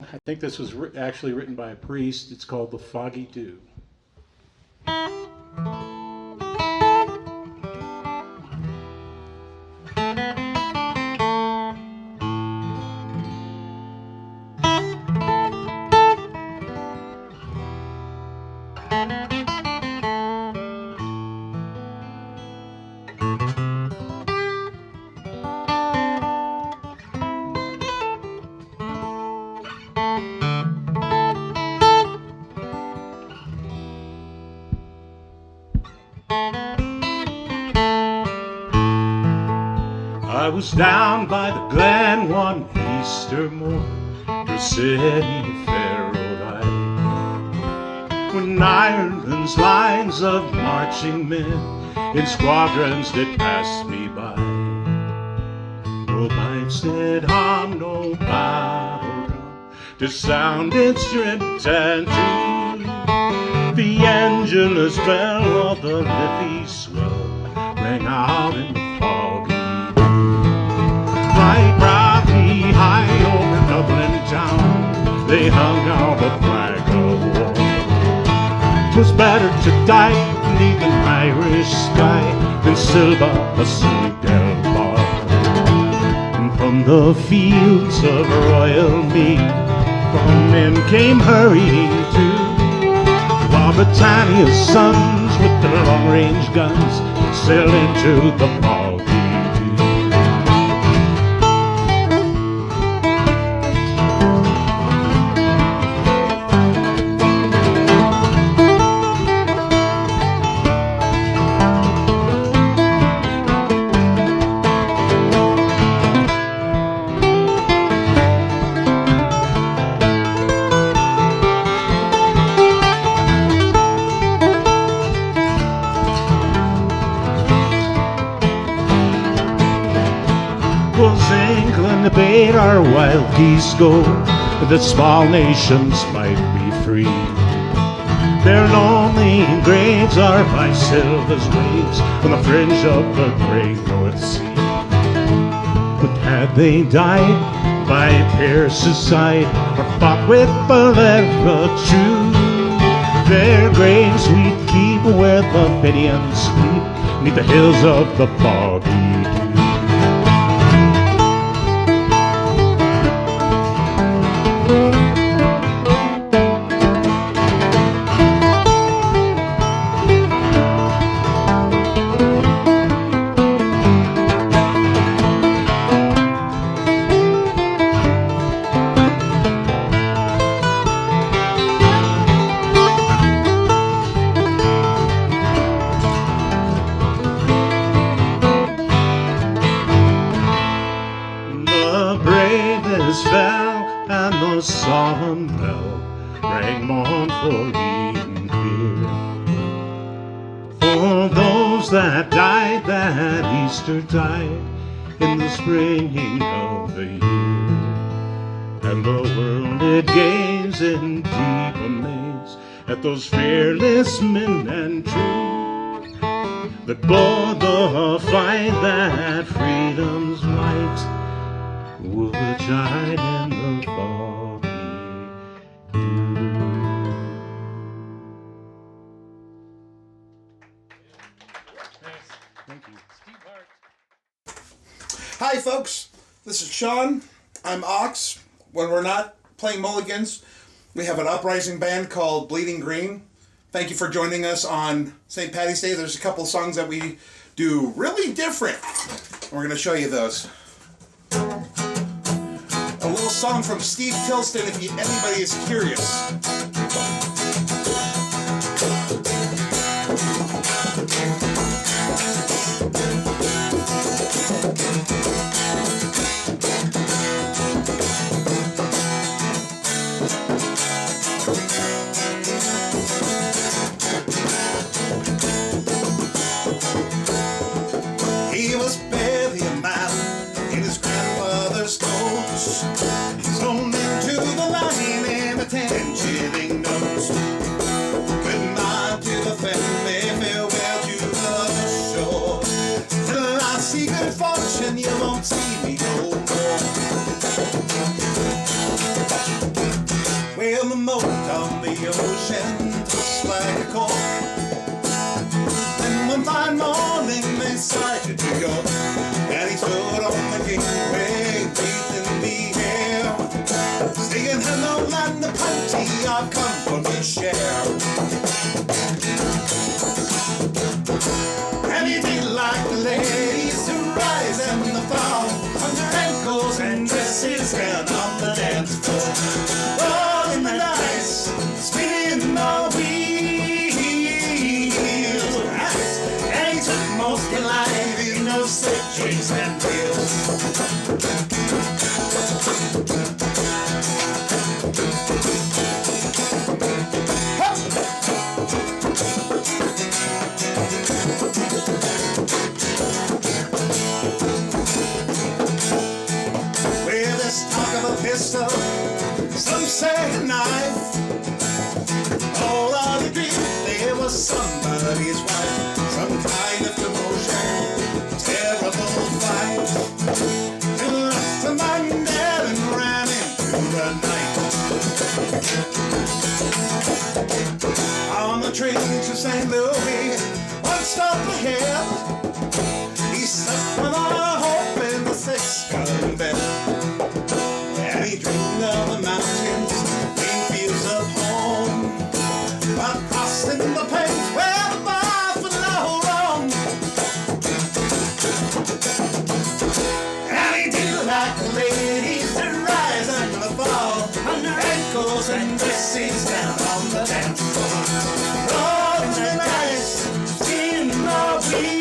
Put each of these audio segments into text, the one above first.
I think this was actually written by a priest. It's called The Foggy Dew. I was down by the glen one Easter morn, through city fair rode I, when Ireland's lines of marching men in squadrons did pass me by. No pipes did hum, no battle drum, to sound instrument and tune. The endless bell of the Liffey swell rang out in the foggy. Right proudly high over Dublin town, they hung out the flag of war. 'Twas better to die beneath an Irish sky than silver a Senegal bar. And from the fields of royal mead, from men came hurrying to, while Britannia's sons with their long-range guns sailed into the foggy. Bade our wild geese go, that small nations might be free. Their lonely graves are by Silva's waves on the fringe of the great North Sea. But had they died by Pierce's side, or fought with Valera true, their graves we'd keep where the Fenians sleep, neath the hills of the foggy. Died in the springing of the year, and the world did gaze in deep amaze at those fearless men and true, that bore the fight that freedom's light would shine in the foggy dew. Thank you. Hi folks, this is Sean. I'm Ox. When we're not playing Mulligans, we have an uprising band called Bleeding Green. Thank you for joining us on St. Paddy's Day. There's a couple of songs that we do really different. We're going to show you those. A little song from Steve Tilston if anybody is curious. Thrown into the line in a 10 shilling on the ocean just like a cork. And one fine morning they sighted New York, and he stood on the gateway, breathing the air, saying hello land of plenty, I've come for my share. And he did like the ladies to rise and the fall, on their ankles and dresses down on the dance floor. All in the ice, spinning the wheels, and he took most delight in those slick jigs and reels. Pistol, some say a knife. All on agree there was somebody's wife. Some kind of commotion, terrible fight. He left a man there and ran into the night. On the train to St. Louis, one stop ahead, he slept with a hope in the six-gun bed. He dreamed of the mountains, green fields of home, but crossing the plains where the buffalo roam. And he did like the ladies to rise and the fall, on their ankles and dresses down on the dance floor. Rolling the ice, in the wheels,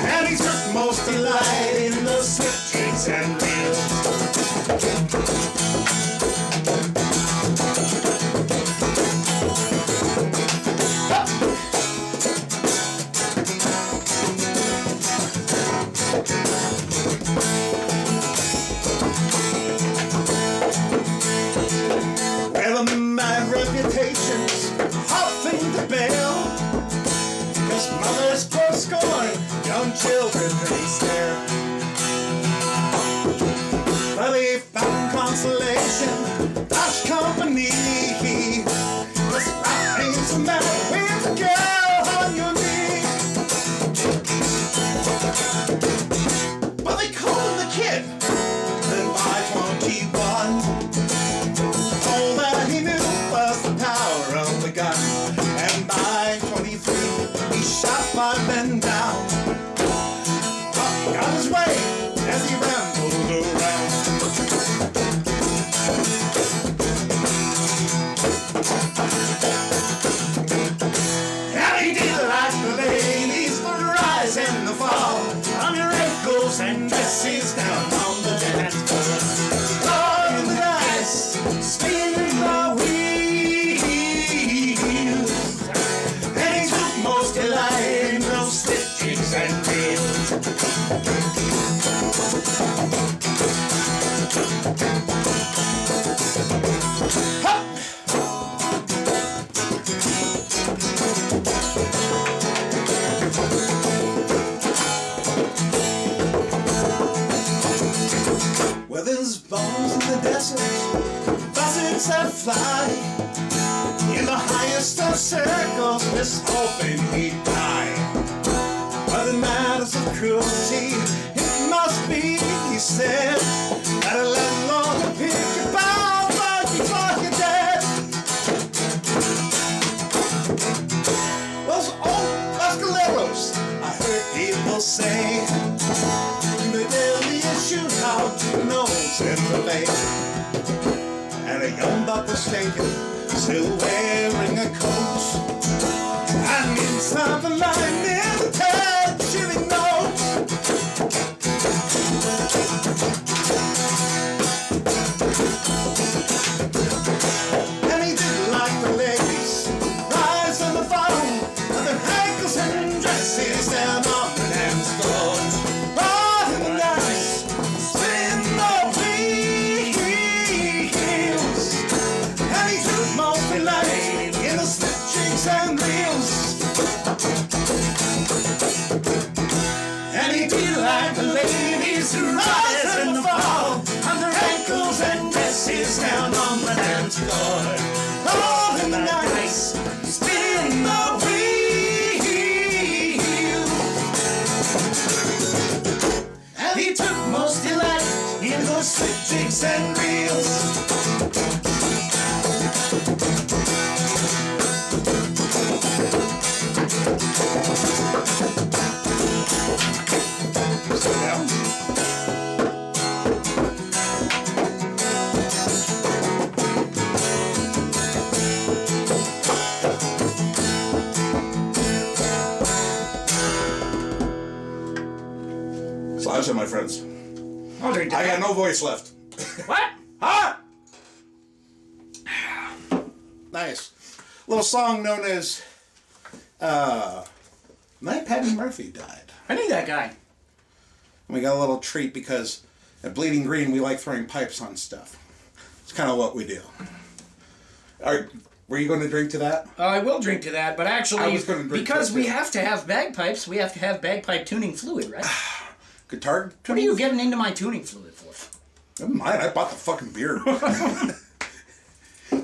and he took most delight in the slip and reels. Well, my reputation's hard thing to bear, 'cause mothers for scorn, young children they stare. But he found consolation, Dutch company. This life ain't a matter with a girl on your knee. But they called him the kid, and by 21, all that he knew was the power of the gun. And by 23, he shot 5 men down. But he got his way as he rambled around. And he did like the ladies, the rise and the fall, on your ankles and dresses down on the dance floor. Oh, in the ice, spinning the wheels, and he took most delight in those stitchings and reels. Well, there's bones in the desert, buzzards that fly. In the highest of circles, just hoping he'd die. But in matters of cruelty, it must be, he said, that a landlord will pick you bound right before you're dead. Those old Escaleros, I heard people say, the deadliest shootout knows in the bay. And a young buck was taken, still wearing a coat, and inside the line is a 10-shilling note. And he did like the ladies, rise and the fall, and their ankles and dresses down on the dance floor. Oh, in the nice, spin the wheels, and he took most delight in the stitchings and reels. And he did like the ladies who rise and fall, on their ankles and dresses boys down on the dance floor. All in the night, spin the wheel. And he took most delight in those slick jigs and reels. So I said, my friends, I'll drink to I that. got no voice left. What? Huh? Nice. Little song known as Night Paddy Murphy Died. I knew that guy. And we got a little treat because at Bleeding Green we like throwing pipes on stuff. It's kind of what we do. Were you going to drink to that? I will drink to that, but actually, I was gonna drink because to we it. have to have bagpipes, we have to have bagpipe tuning fluid, right? Guitar? What are you getting into my tuning fluid for? Never mind, I bought the fucking beer.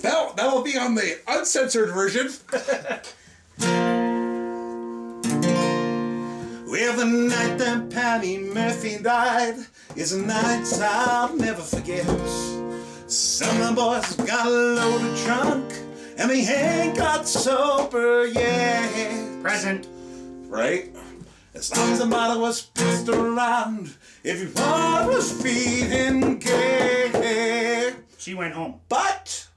That'll be on the uncensored version. Well, the night that Paddy Murphy died is a night I'll never forget. Some of the boys got a loaded trunk, and they ain't got sober yet. Present. Right? As long as the bottle was passed around, everyone was feeling gay. She went home. But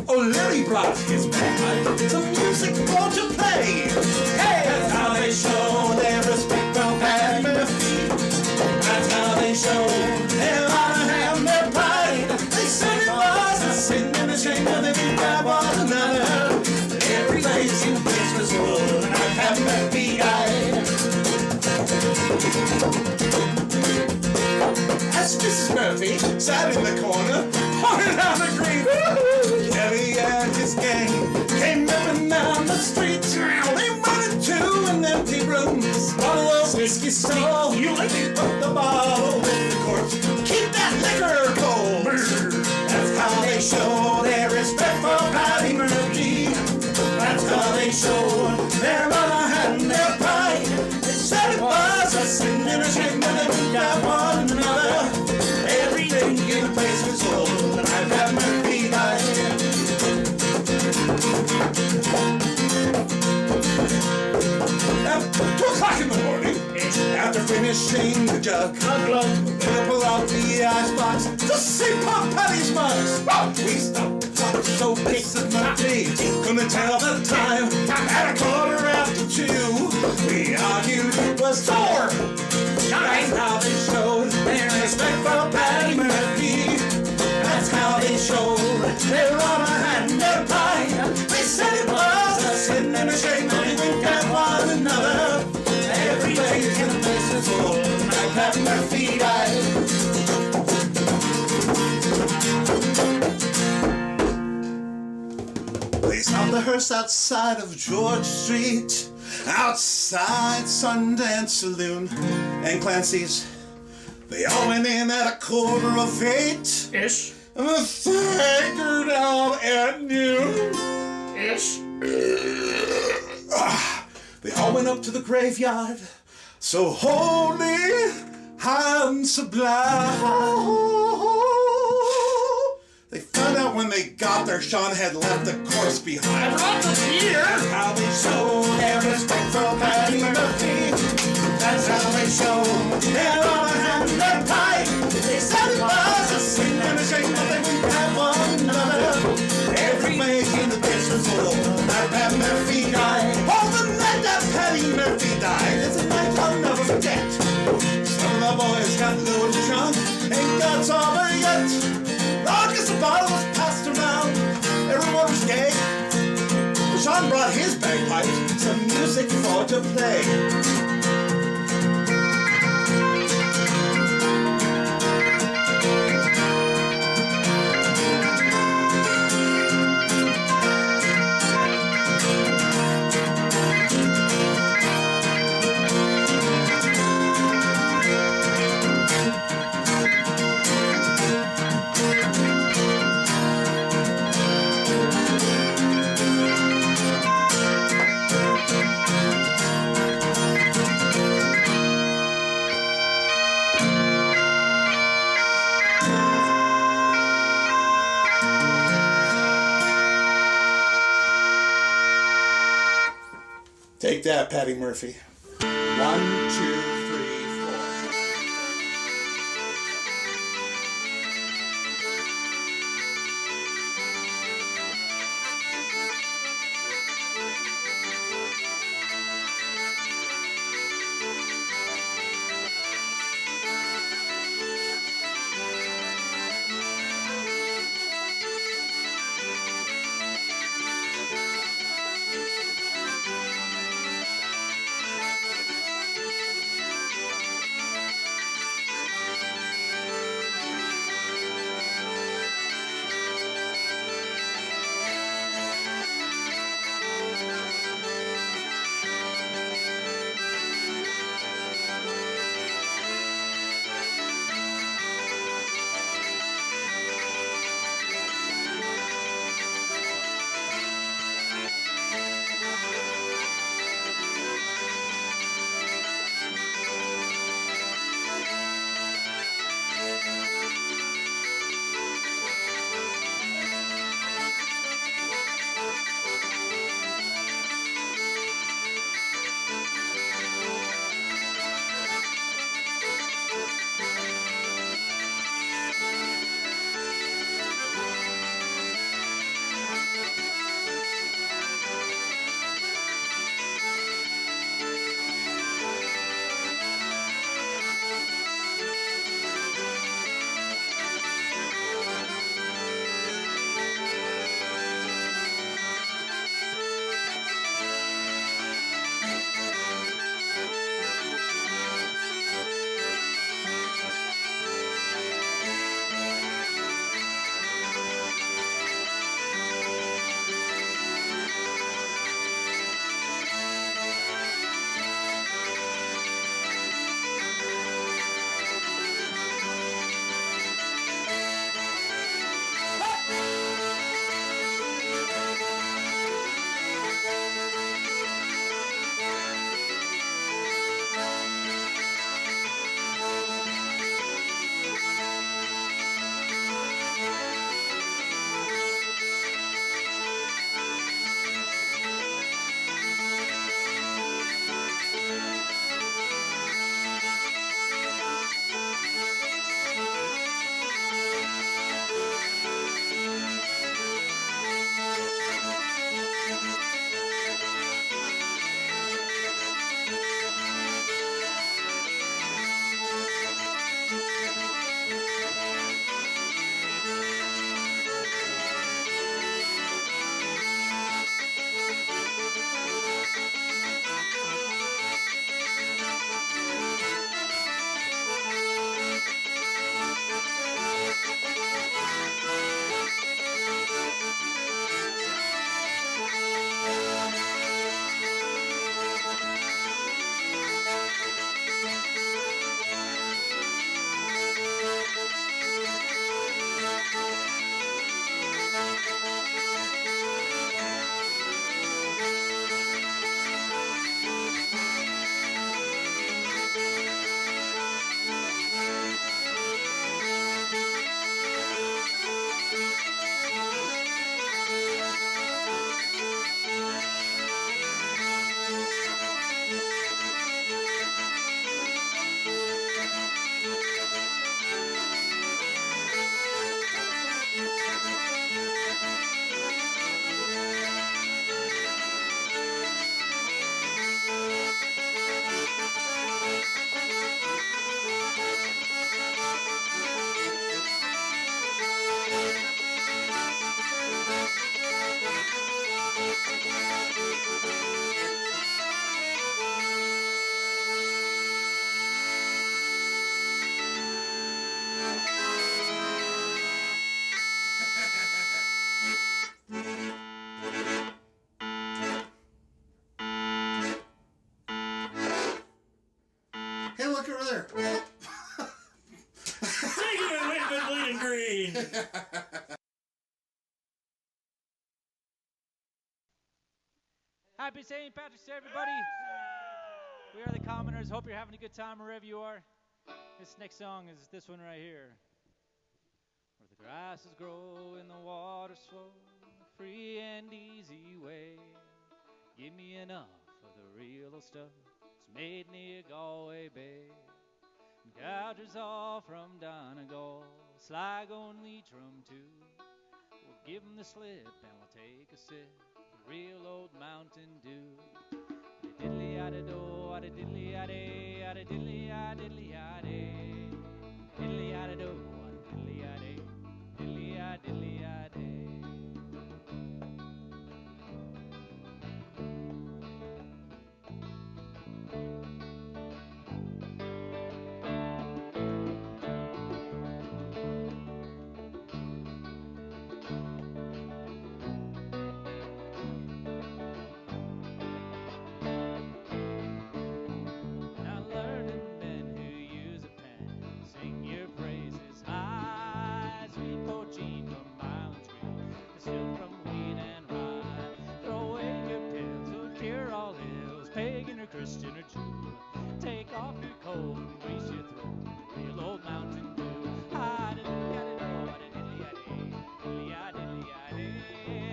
O'Leary brought his band, some music for to play. Hey, that's how they show their respect for Paddy Murphy. That's how they show their honor and their pride. They said it was a sin and a shame that they didn't grab one another. Every place in the place was full, and I'd have Murphy died. As Mrs. Murphy sat in the corner, pouring out a green. Kelly and his gang came ripping down the street. They went into an empty room, bottle of whiskey stole. They put the bottle in the corpse. Keep that liquor cold. That's how they show their respect for Paddy Murphy. That's how they show their honor and their pride. They said it was a sin and a shame that they wouldn't have one another. Everything in the place was full, and I'd have Murphy died. At 2 o'clock in the morning, after finishing the jug, they pull out the icebox to see Pop Paddy's mugs. We stopped to talk so Mrs. Marty couldn't tell the time. At 2:15, we argued it was 4. That's how they showed their respect for Paddy Murphy. That's how they showed their honor and their pride. They said it was a sin and a shame that they winked at one another. Every place in the place was full, like Paddy Murphy died. They stopped the hearse outside of George Street, outside Sundance Saloon, and Clancy's. They all went in at 7:45. Ish. And the staggered out at noon. Ish. They all went up to the graveyard, so holy and sublime. They found out when they got there, Sean had left the corpse behind. Lots of beer. That's how they show their respect for Paddy Murphy. That's how they show their honor and their pride. They said it was a sin and a shame that they wouldn't have one another. Every make in the place was full, that Paddy Murphy died. Oh, the night that Paddy Murphy died is a night I'll never forget. Some of the boys got loaded drunk, ain't got sober yet. Long as the bottle was passed around, everyone was gay. Sean brought his bagpipes, some music for to play. that, Paddy Murphy. 1, 2, 3, 4. Happy St. Patrick's Day, everybody. We are the Commoners. Hope you're having a good time wherever you are. This next song is this one right here. Where the grasses grow and the waters flow, free and easy way. Give me enough of the real old stuff. It's made near Galway Bay. And gougers all from Donegal, Sligo and Leitrim too. We'll give 'em the slip and we'll take a sip of the real old Mountain Dew. Diddly-a-da-do, a-da-diddly-a-day, a-da-diddly-a-diddly-a-day. Diddly-a-da-do, a-da-diddly-a-day, diddly-a-diddly-a-day. Christian or Jew, take off your coat and grease your throat, real old Mountain Dew. Ah-da-diddly-a-da-do, ah-da-diddly-a-day, diddly-a-diddly-a-day,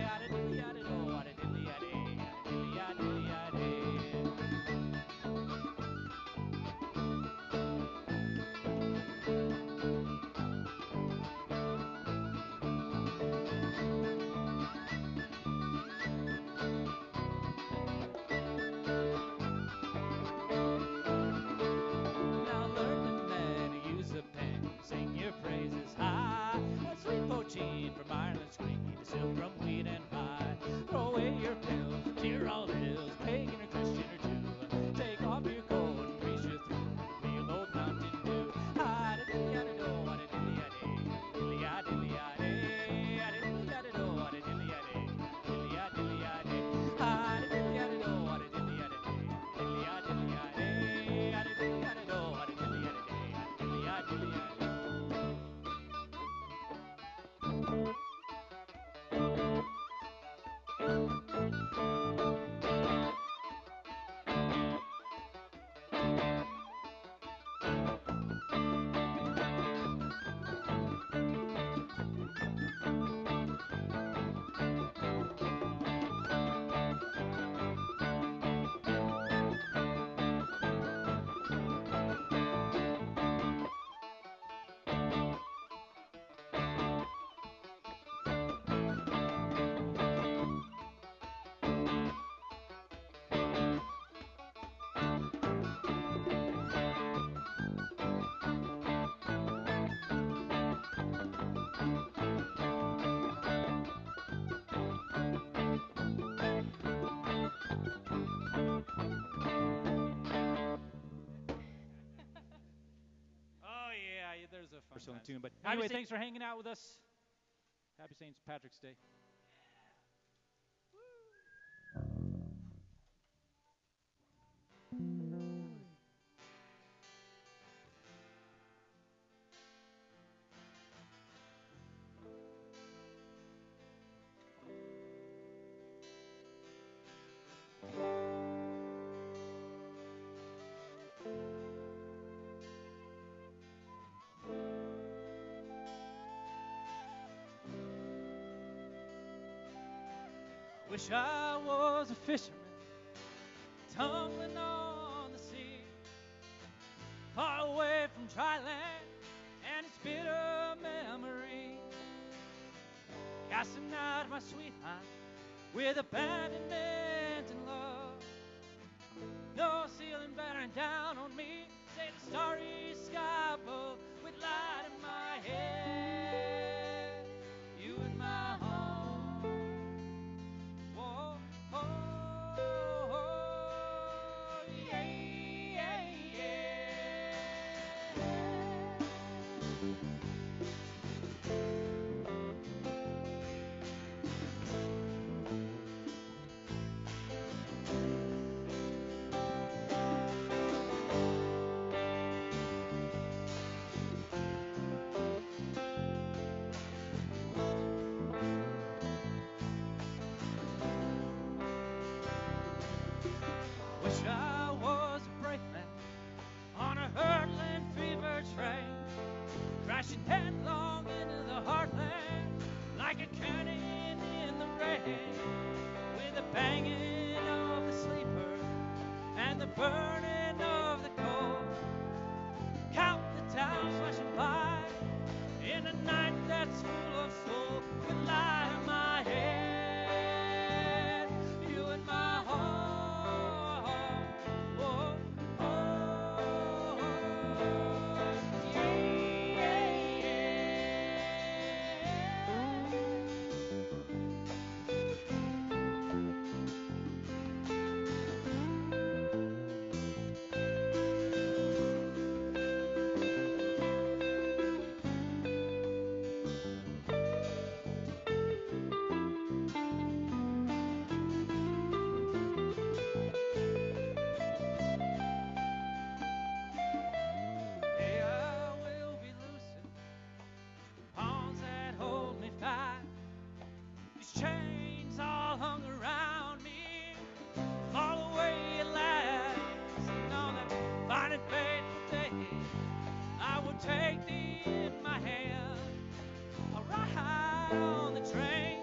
ah-da-diddly-a-da-do, ah-da-diddly-a-day, ah-da-diddly-a-diddly-a-day. From Ireland's green to silk from wheat and rye. Throw away your pills, tear all ills, pagan or Christian or Jew. Take off your coat and grease your throat, real old Mountain Dew. Ah-da-diddly-a-da-do, ah-da-diddly-a-day, diddly-a-diddly-a-day, ah-da-diddly-a-da-do, ah-da-diddly-a-day, diddly-a-diddly-a-day, ah-da-diddly-a-da-do, ah-da-diddly-a-day, diddly-a-diddly-a-day, ah-da-diddly-a-da-do, ah-da-diddly-a-day, diddly-a-diddly-a-day. There's a fun tune, but anyway, thanks for hanging out with us. Happy St. Patrick's Day. Wish I was a fisherman, tumbling on the sea, far away from dry land and its bitter memory, casting out my sweetheart with abandonment and love. No ceiling bearing down on me, say the starry sky above, with light in my head, you in my home. Crashing headlong will take thee in my hand. I'll ride on the train.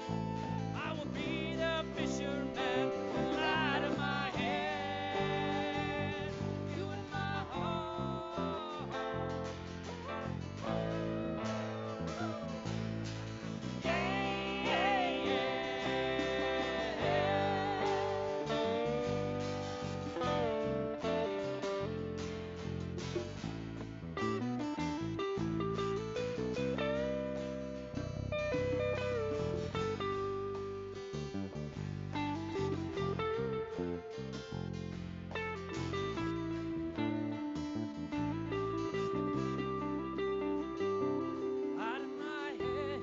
I will be the fisherman with light in my hand. You in my heart. Yeah, yeah, light in my head.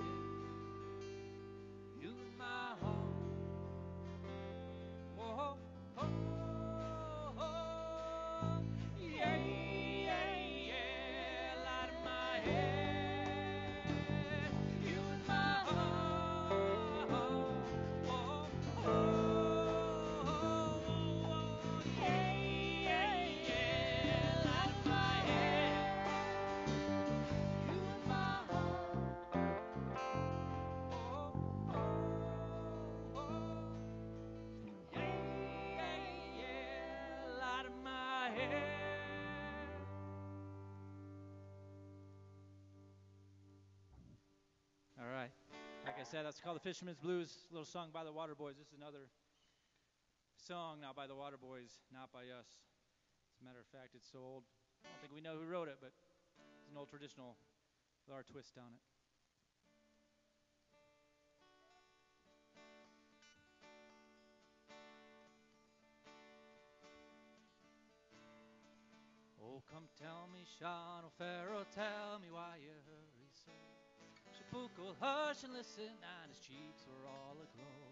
You in my heart. Whoa, oh, oh, yeah, yeah, yeah, light in my head. You in my heart. Whoa, oh, yeah, yeah, yeah, light in my head. You in my heart. Yeah, yeah, light in my head. All right. Like I said, that's called the Fisherman's Blues, a little song by the Waterboys. This is another song now by the Waterboys, not by us. As a matter of fact, it's so old, I don't think we know who wrote it, but it's an old traditional with our twist on it. Oh, come tell me, Sean O'Farrell, tell me why you hurry so. Shapook will hush and listen, and his cheeks were all aglow.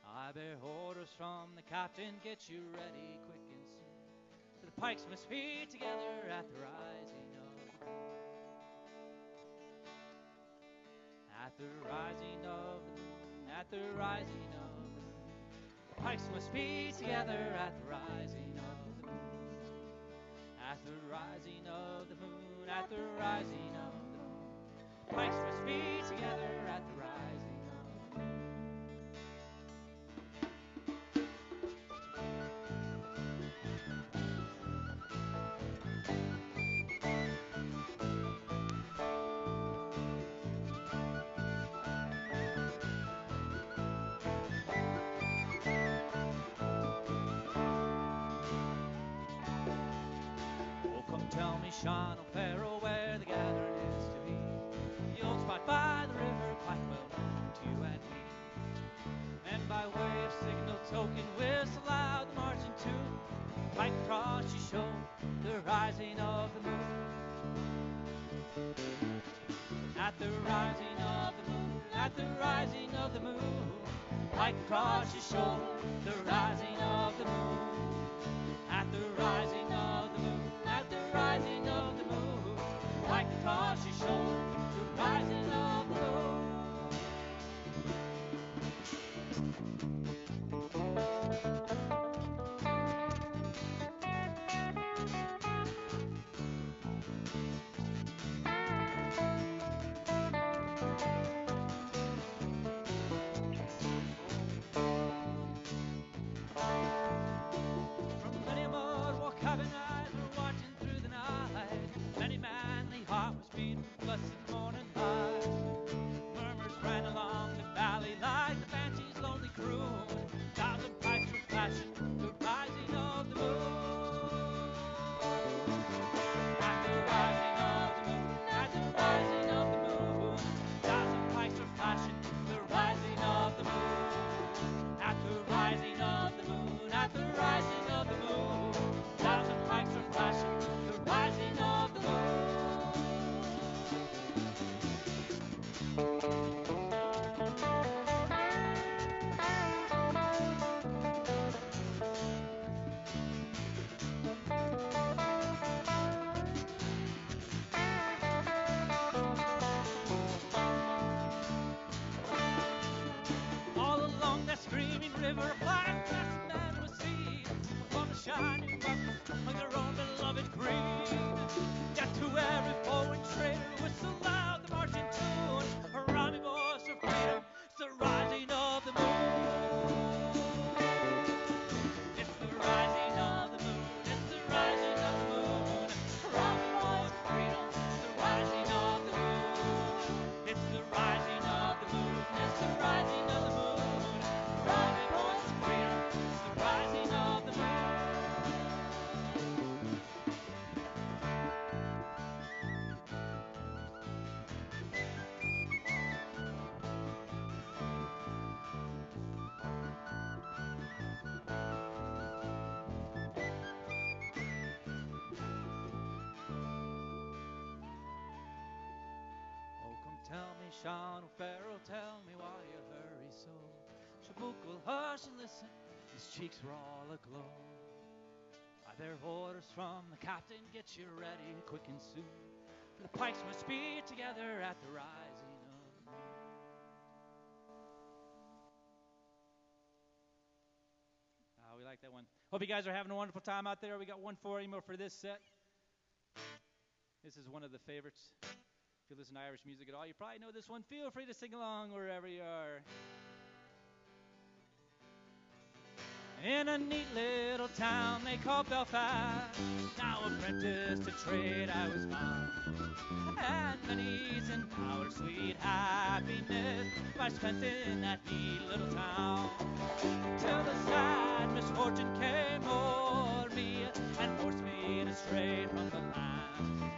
I bear orders from the captain, get you ready quick and soon. For the pikes must be together at the rising of the moon. At the rising of the moon, at the rising of the moon. The pikes must be together at the rising of the moon. At the rising of the moon, at the rising of the moon. Pikes must be together at the rising of the moon. Oh, come tell me, Sean O'Farrell, where the gathering is to be. The old spot by the river, quite well known to you and me. And by way of signal token, whistle loud the marching tune. Right across you show the rising of the moon. At the rising of the moon, at the rising of the moon. Right across you show the rising of the moon. At the rising of the moon, at the rising of the moon. Right across you show the rising of the moon. From many more walk cabin eyes were watching through the night. Many manly heart was beating blessed morning light. Murmurs ran along the valley like the banshee's lonely croon. Thousand pipes were flashing, the rising of the moon. At the rising of the moon, at the rising of the moon. Thousand pipes were flashing, the rising of the moon. At the rising of the moon, at the rising of the moon. Thousand pipes were flashing, the rising of the moon. All along that screaming river, a flying blessed man was seen. Upon the shining rock, like their own beloved green. Yet to every Tell me, Sean O'Farrell, tell me why you hurry so. Shabook will hush and listen, his cheeks were all aglow. Are there orders from the captain? Get you ready quick and soon, for the pikes must be together at the rising of the moon. We like that one. Hope you guys are having a wonderful time out there. We got one more for this set. This is one of the favorites. If you listen to Irish music at all, you probably know this one. Feel free to sing along wherever you are. In a neat little town they call Belfast, now apprentice to trade I was found. And many's an hour sweet happiness I spent in that neat little town. Till the sad misfortune came o'er me and forced me to stray from the land.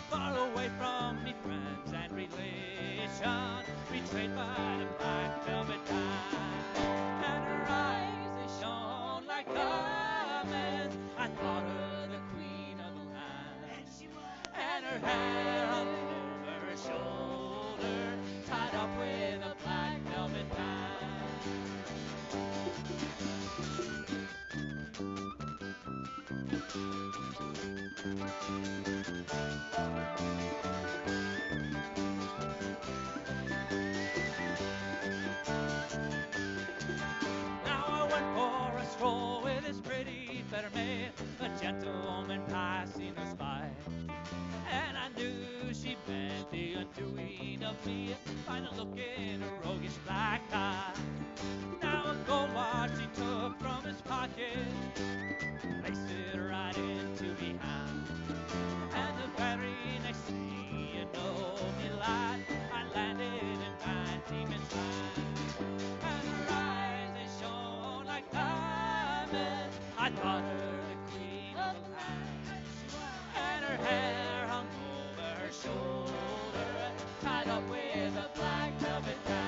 Far away from me friends and relation, betrayed by the black velvet band. And her eyes, they shone like diamonds. I thought her the queen of the land. And her hair hung over her shoulder, tied up with a black velvet band. Stroll with his pretty fair maid, a gentleman passing us by. And I knew she meant the undoing of me by the look in her roguish black eye. Now a gold watch he took from his pocket, placed it right into me hand. And the very next thing you know me, lad, I landed in Van Diemen's Land. And her eyes, they shone like diamonds. I thought her the queen of the land. And her hair hung over her shoulder, tied up with a black velvet band.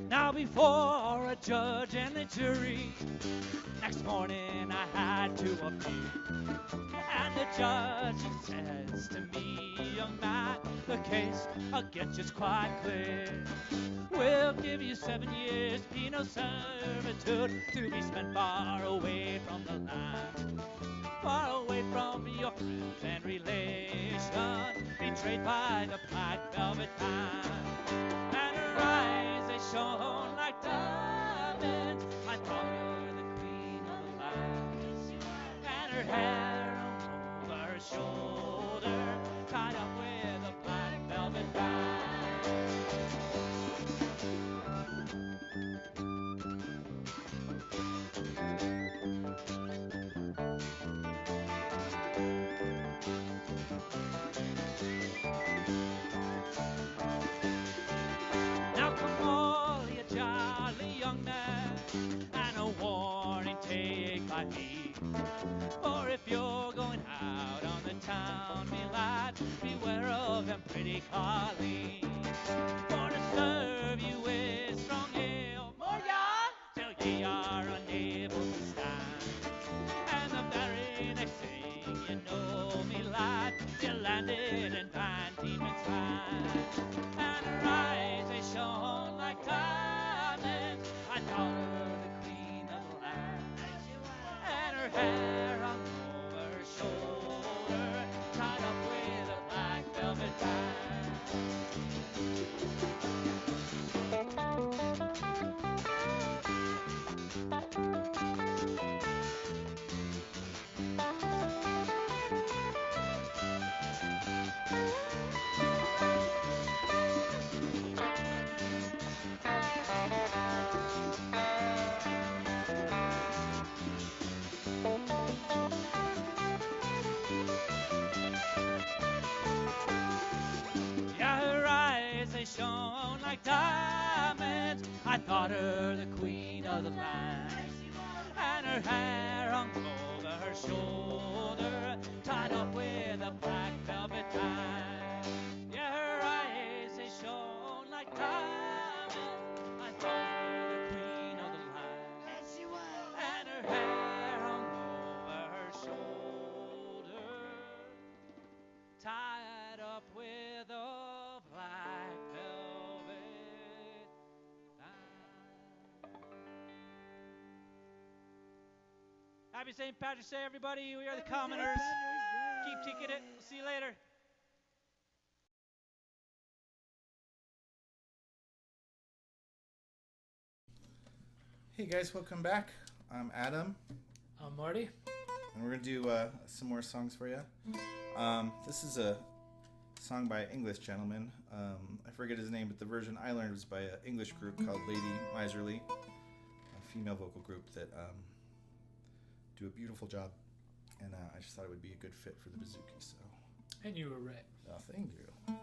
Now before a judge and the jury, next morning I had to appear. And the judge says to me, young man, the case against you's quite clear. We'll give you 7 years penal servitude to be spent far away from the land, far away from your friends and relation, betrayed by the black velvet band. And her eyes, they shone like diamonds. I thought her the queen of the land. And her hair over her shoulder, tied up with a black velvet band. Now come all you jolly young men, and a warning take by me. For if you're going out on the town, me lad, beware of them pretty colleens. For to serve you with strong ale, more yarn, till ye are unable to stand. And the very next thing you know, me lad, you landed in Van Diemen's Land. And her eyes, they shone like diamonds. I thought her the queen of the land. And her hair hung over her shoulder, tied up with a black velvet band. Yeah, her eyes, they shone thought her the queen of the land. And her hair hung over her shoulder, tied up with a black velvet band. Yeah, her eyes, they shone like diamonds. I thought her the queen of the land. Yes, she was. And her hair hung over her shoulder, tied up with a black velvet band. Happy St. Patrick's Day, everybody. We are the Commoners. Keep ticking it. We'll see you later. Hey guys, welcome back. I'm Adam, I'm Marty. and we're gonna do some more songs for you. This is a song by an English gentleman. I forget his name, but the version I learned was by an English group called Lady Miserly, a female vocal group that do a beautiful job, and I just thought it would be a good fit for the bouzouki. So, And you were right. thank you.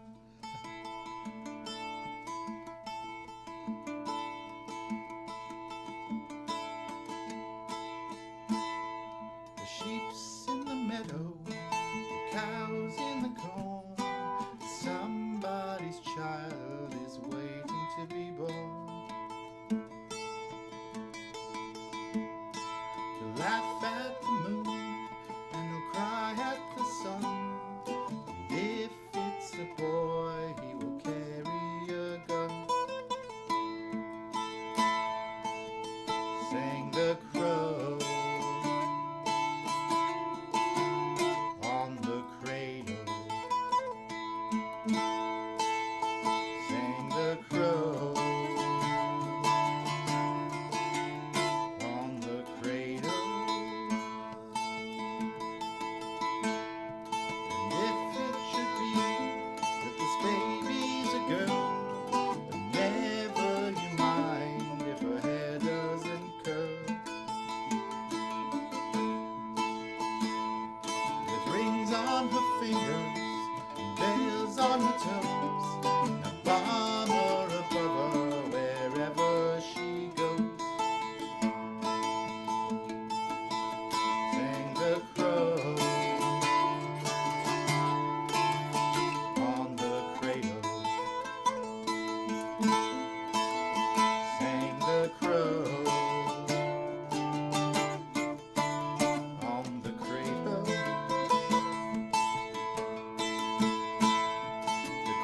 The sheep's in the meadow, the cows in the corn. Somebody's child is waiting to be born. To laugh at the moon and they'll cry at the sun. And if it's a boy, he will carry a gun. Sang the crow on the cradle. Sang the crow on the cradle. And if it should be that this baby's a girl, then never you mind if her hair doesn't curl. With rings on her fingers and bells on her toes, now bomb her above her wherever she goes. Sang the crow on the cradle. Sang the crow on the cradle. The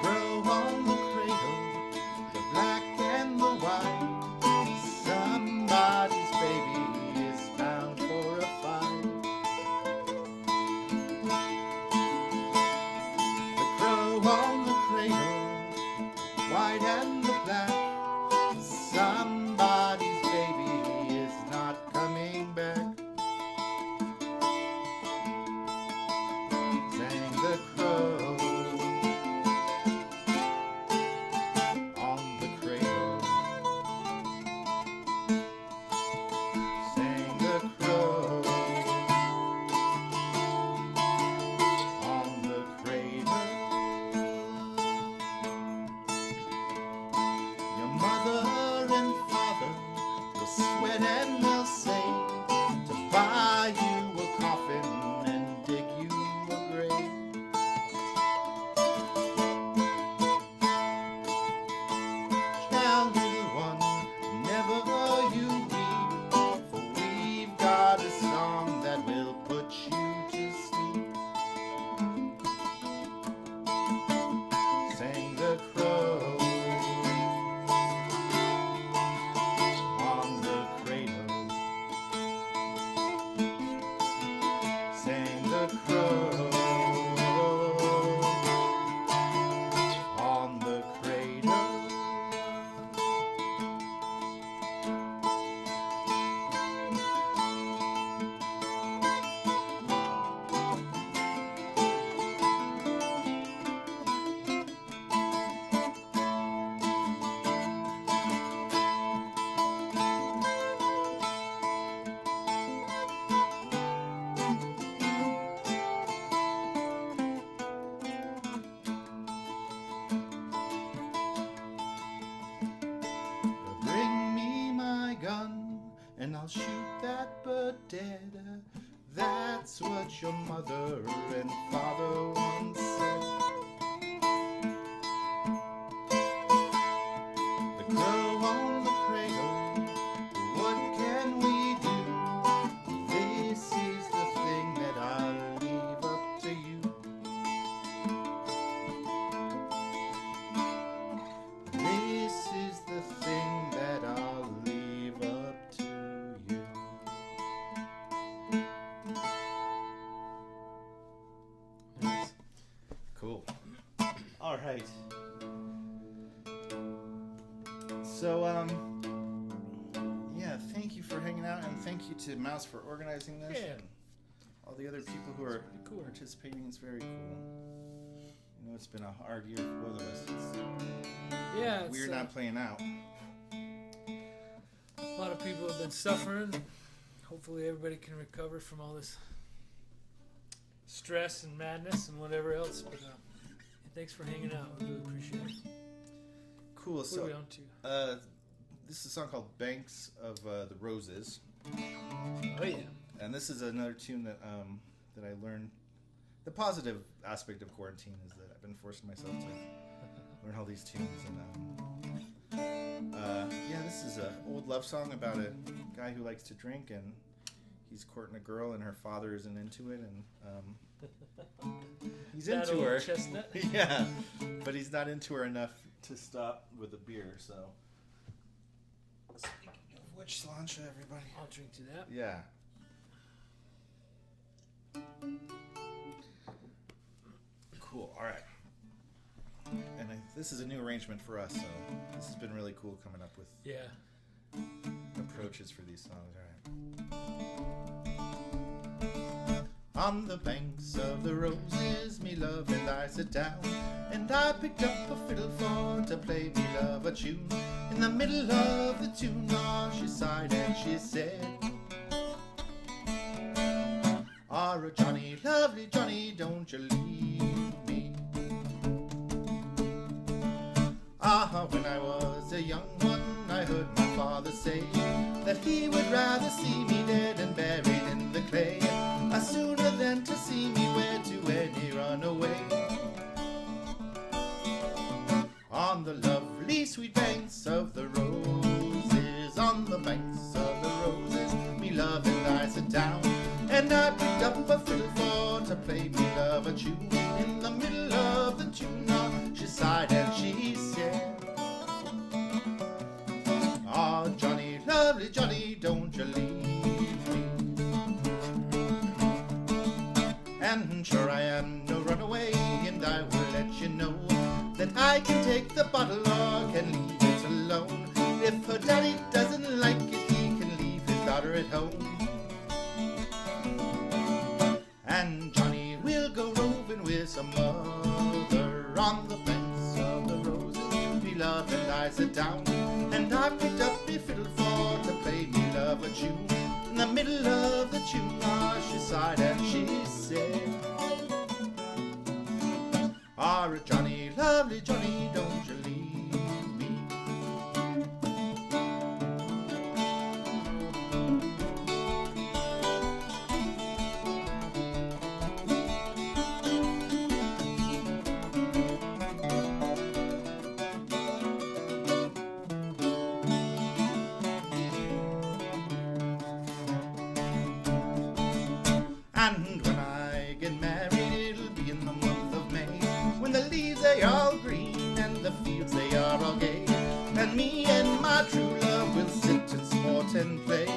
dead. That's what your mother and father once said. The crow on the cradle, what can we do? This is the thing that I'll leave up to you. This is the thing that I'll leave up to you. Nice. Cool. All right. So, yeah, thank you for hanging out, and thank you to Mouse for organizing this. Yeah. And all the other people who are pretty cool. participating. It's very cool. You know, it's been a hard year for both of us. Yeah, We're not playing out. a lot of people have been suffering. Hopefully everybody can recover from all this stress and madness and whatever else. But thanks for hanging out. We really appreciate it. Cool. What So, are we on to? this is a song called "Banks of the Roses," Oh, yeah. and this is another tune that that I learned. The positive aspect of quarantine is that I've been forcing myself to learn all these tunes, and yeah, this is an old love song about a guy who likes to drink, and he's courting a girl, and her father isn't into it, and he's That into old her. chestnut. Yeah, but he's not into her enough to stop with a beer. So, speaking of which, Slancha, everybody. I'll drink to that. Yeah. Cool. All right. And this is a new arrangement for us, so this has been really cool coming up with Yeah. approaches for these songs. All right. On the banks of the roses, me love and I sit down, and I picked up a fiddle for to play me love a tune. In the middle of the tune, she sighed and she said, "Ah, Johnny, lovely Johnny, don't you leave me." Ah, when I was a young one, I heard my father say that he would rather see me dead and buried in the clay, sooner than to see me wed to any runaway. On the lovely sweet banks of the roses, on the banks of the roses, me love and I sit down, and I picked up a fiddle for to play me love a tune. In the middle of the tune, she sighed and she said, "Ah, Johnny, lovely Johnny, don't you leave me." And sure I am no runaway, and I will let you know that I can take the bottle or can leave it alone. If her daddy doesn't like it, he can leave his daughter at home. And Johnny will go roving with some mother on the banks of the roses. Me love and I sit down, and I picked up a fiddle for to play me love a tune. In the middle of the tune, she sighed and she said, "Ah, Johnny, lovely Johnny, don't you leave me." And when I get married, it'll be in the month of May, when the leaves they all green and the fields they are all gay, and me and my true love will sit and sport and play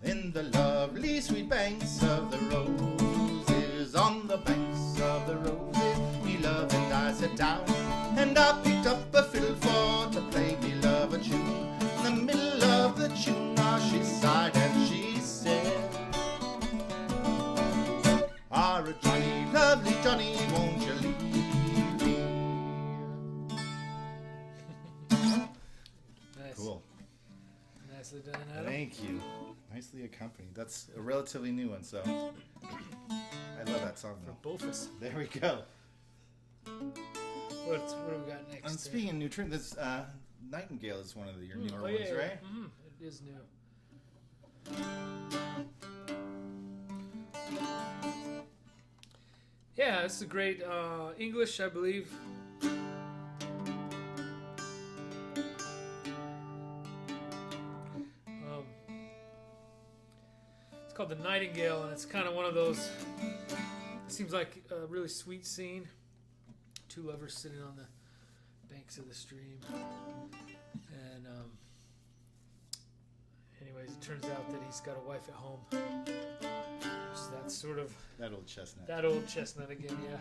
in the lovely sweet banks of the roses. On the banks of the roses, me love and I sat down, and I picked up a fiddle for to play me love a tune. In the middle of the tune, she sighed and she said, "Ah, Johnny, lovely Johnny, won't you leave me?" Nice. Cool. Nicely done, Adam. Thank you. Nicely accompanied. That's a relatively new one, so I love that song For though. both of us. There we go. What do we got next? And speaking of new tunes, this Nightingale is one of your newer Oh, ones, yeah, right? Mm-hmm. It is new. Yeah, it's a great English, I believe. It's called The Nightingale, and it's kind of one of those, it seems like a really sweet scene. Two lovers sitting on the banks of the stream. And anyways, it turns out that he's got a wife at home. So that's sort of That old chestnut. that old chestnut again, yeah.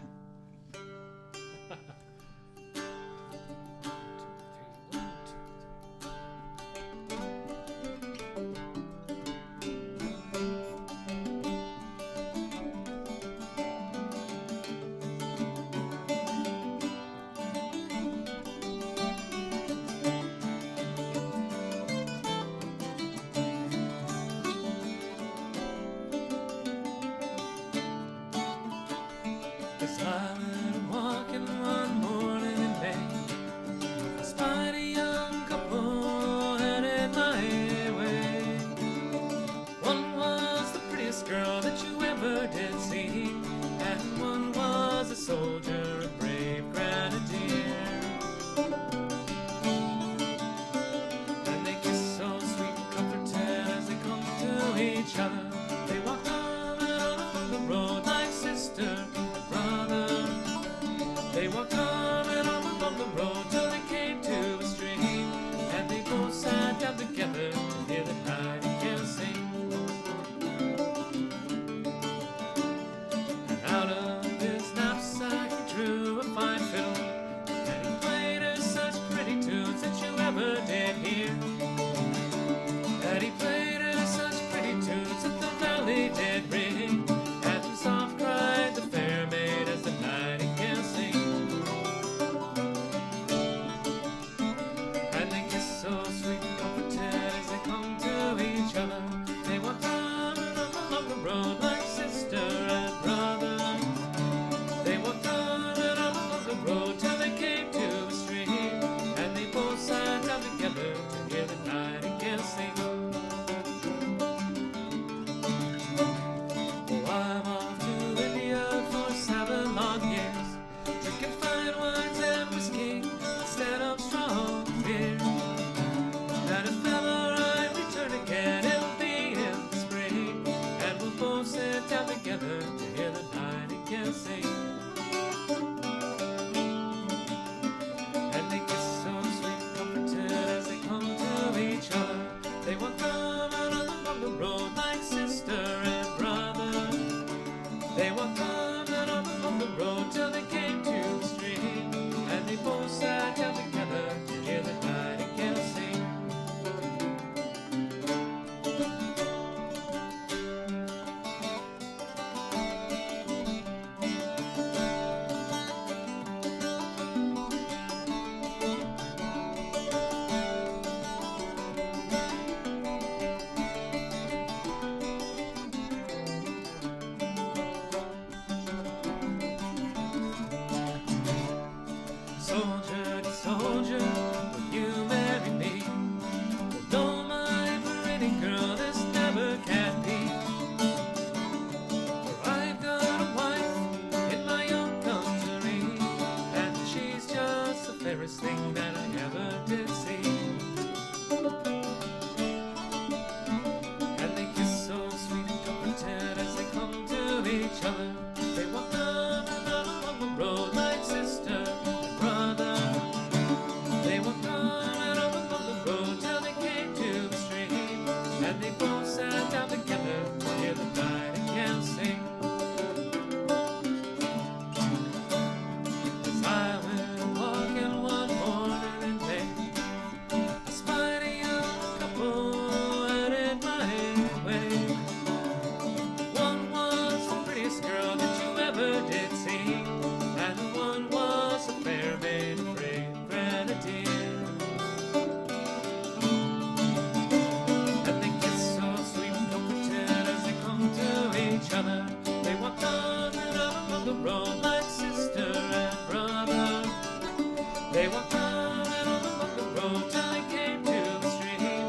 Road till they came to the stream,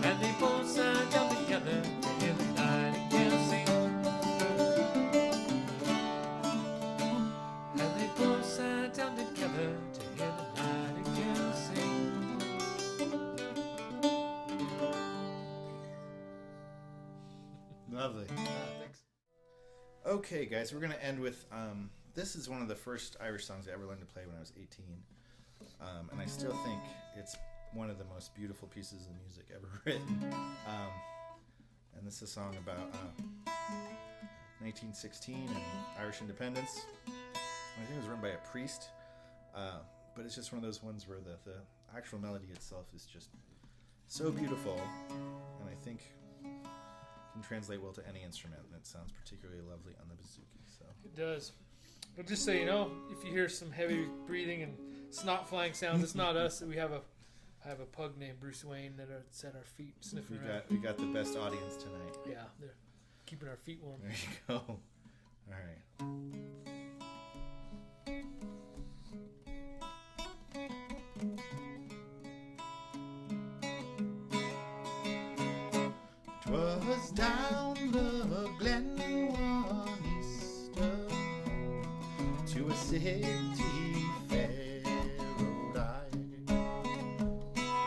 and they both sat down together. Okay, guys, we're going to end with, this is one of the first Irish songs I ever learned to play when I was 18. And I still think it's one of the most beautiful pieces of music ever written. And this is a song about 1916 and Irish independence. I think it was written by a priest. But it's just one of those ones where the actual melody itself is just so beautiful. And I think can translate well to any instrument, and it sounds particularly lovely on the bouzouki. So It does. But just so you know, if you hear some heavy breathing and snot flying sounds, it's not us. I have a pug named Bruce Wayne that's at our feet sniffing around. we got the best audience tonight. Yeah, they're keeping our feet warm. There you go. All right. 'Twas down the glen one Easter to a city fair rode I,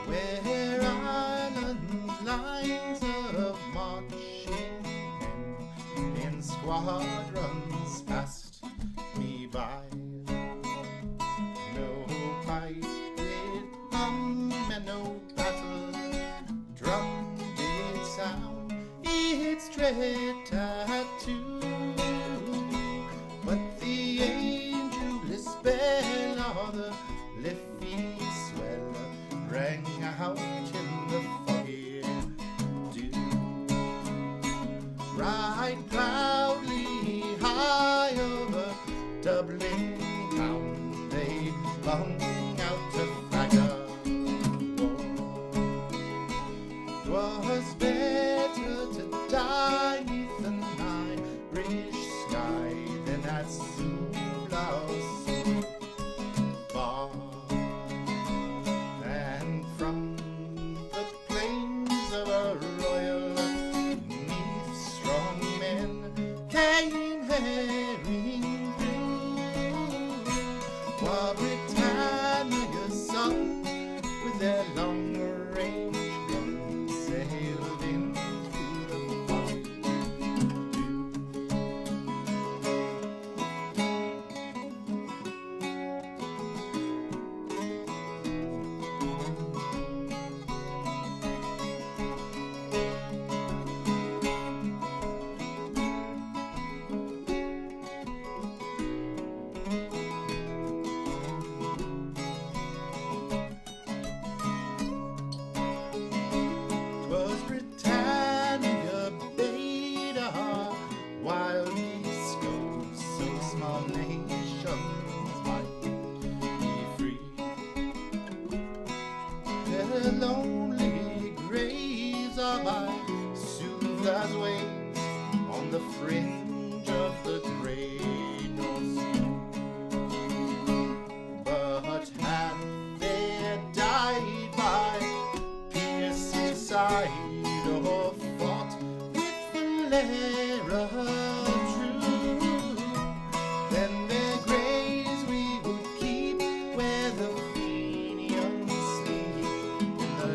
where island lines of marching men in squadrons passed me by. No pipe did hum and no battle drum did sound its tread tattoo, but the angel's bell or the leafy swell rang out in the foggy dew. Right proudly high over Dublin town they hung out to flag a war. 'Twas better to die neath an Irish sky than at Soula's bar. And from the plains of a royal neath strong men came herring through, while Britannia sung with their long range guns sailed into the foggy dew. Was Britannia bade our wild east coast, so small nations might be free. Their lonely graves are by Soula's waves on the fringe of the great North Sea. But have they died by Pierce's side or fought with Valera true, then their graves we would keep where the Fenians sleep in the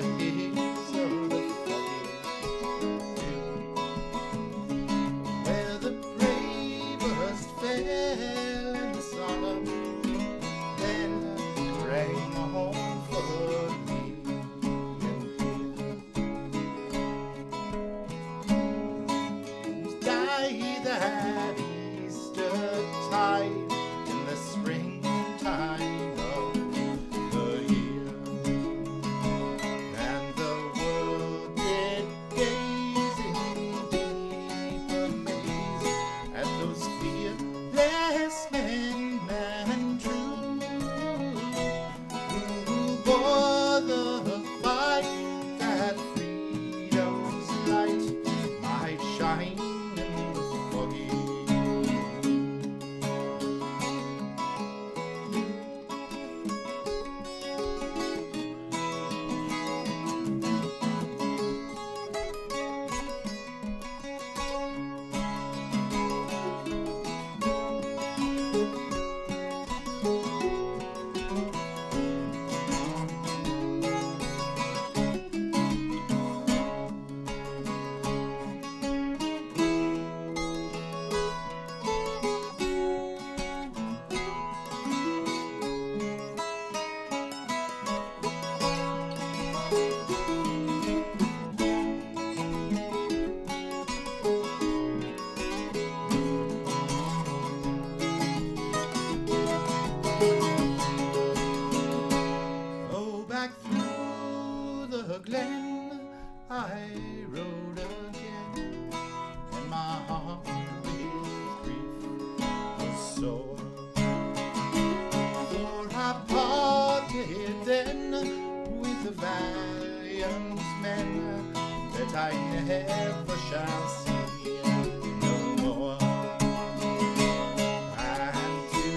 Oh, back through the glen I rode again, and my heart with grief was sore. For I parted then with the valiant men that I never shall see no more. And to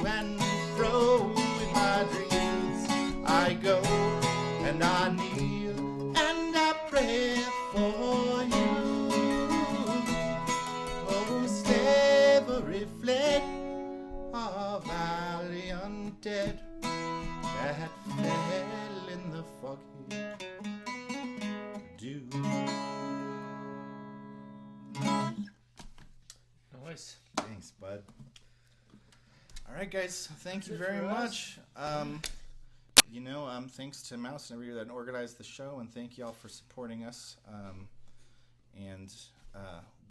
and fro with my dreams I go, and I kneel and I pray for you. Most every fled are valiant dead that fell in the foggy dew. Nice. Thanks, bud. All right, guys. Thank you very much. Thanks to Mouse and everybody that organized the show, and thank y'all for supporting us.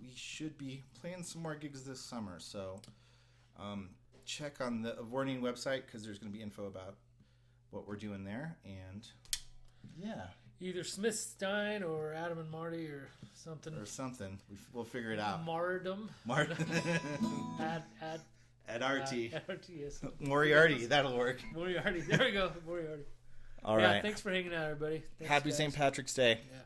We should be playing some more gigs this summer, so check on the Avourneen website because there's going to be info about what we're doing there. And yeah, Either Smith Stein or Adam and Marty or something. We'll figure it out. Martyrdom. At RT. At RT, yes. Moriarty, that'll work. Moriarty. There we go. Moriarty. All right. Thanks for hanging out, everybody. Thanks, Happy guys. St. Patrick's Day. Yeah.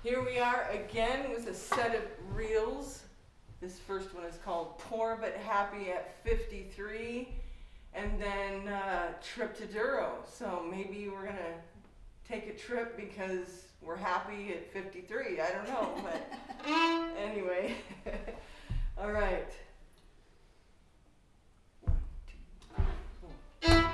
Here we are again with a set of reels. This first one is called Poor But Happy at 53, and then Trip to Duro. So maybe we're going to take a trip because we're happy at 53. I don't know, but anyway. All right. 1, 2, 3, 4.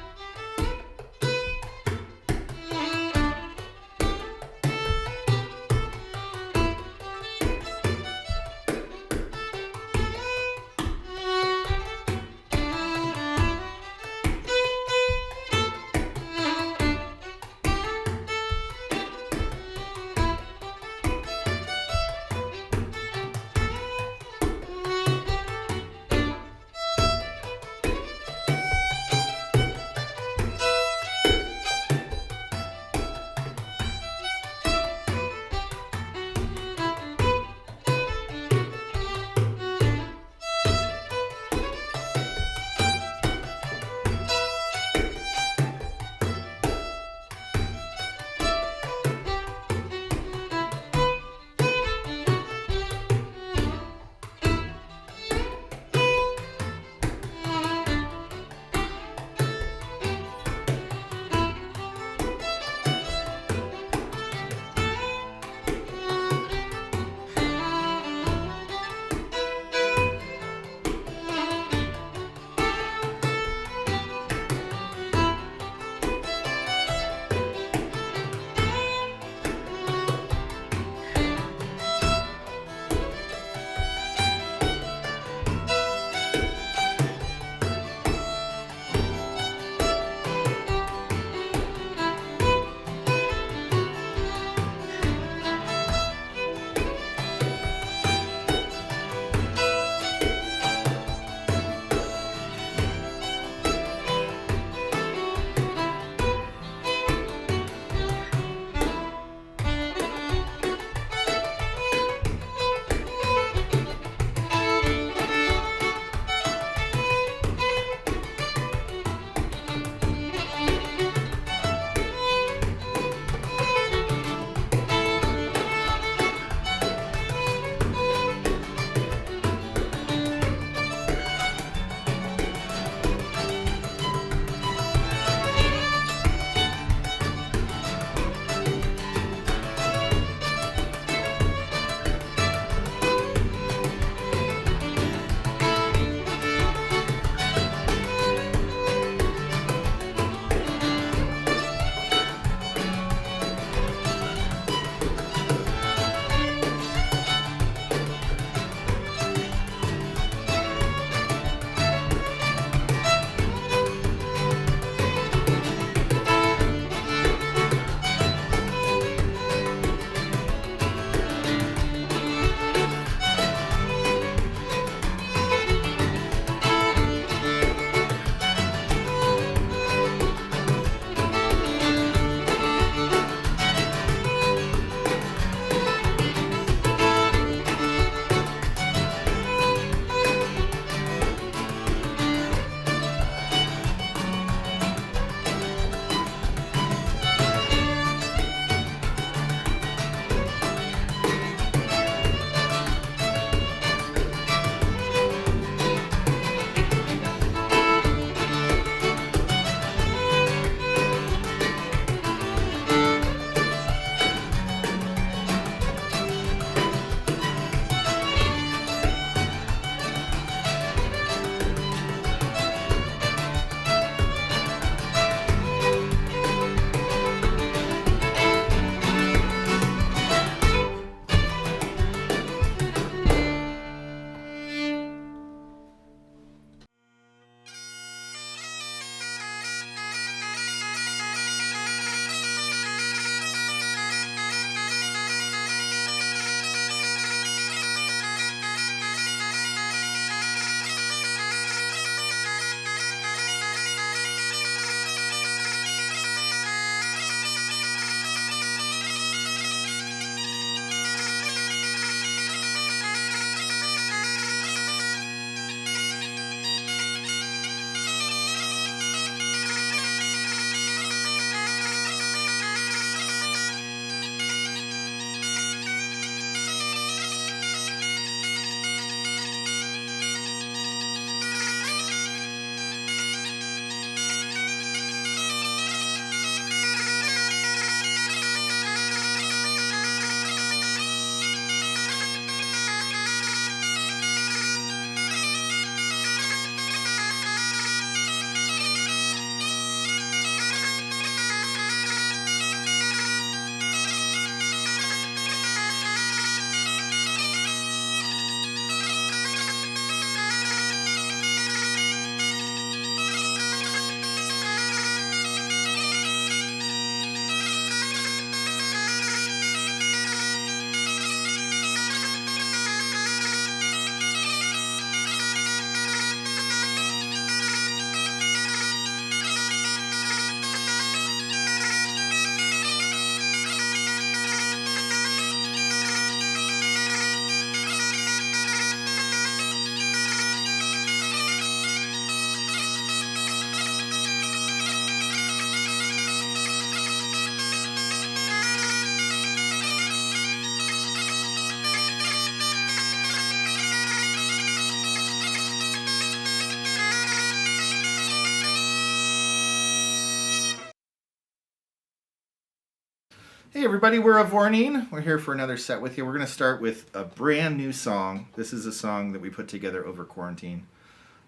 Hey everybody, we're Avourneen. We're here for another set with you. We're going to start with a brand new song. This is a song that we put together over quarantine.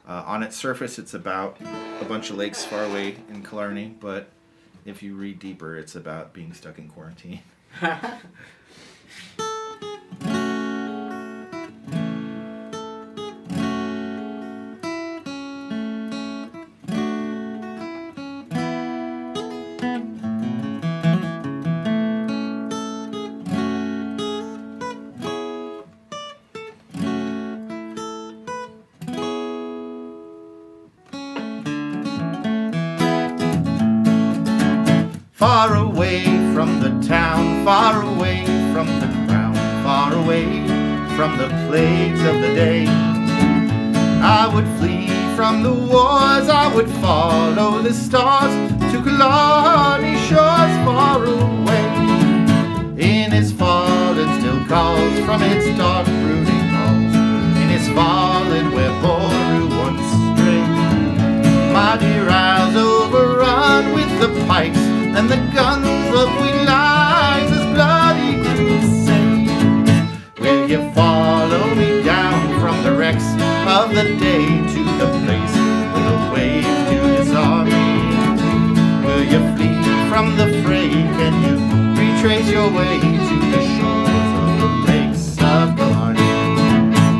On its surface, it's about a bunch of lakes far away in Killarney, but if you read deeper, it's about being stuck in quarantine. Far away from the town, far away from the crown, far away from the plagues of the day. I would flee from the wars, I would follow the stars to Killarney shores far away. In his fallen still calls from its dark brooding halls, in his fallen where Boru once strayed. My dear isles overrun with the pikes and the guns of wheat lines as bloody crusade. Will you follow me down from the wrecks of the day to the place where the waves do disarm me? Will you flee from the fray? Can you retrace your way to the shores of the lakes of Killarney?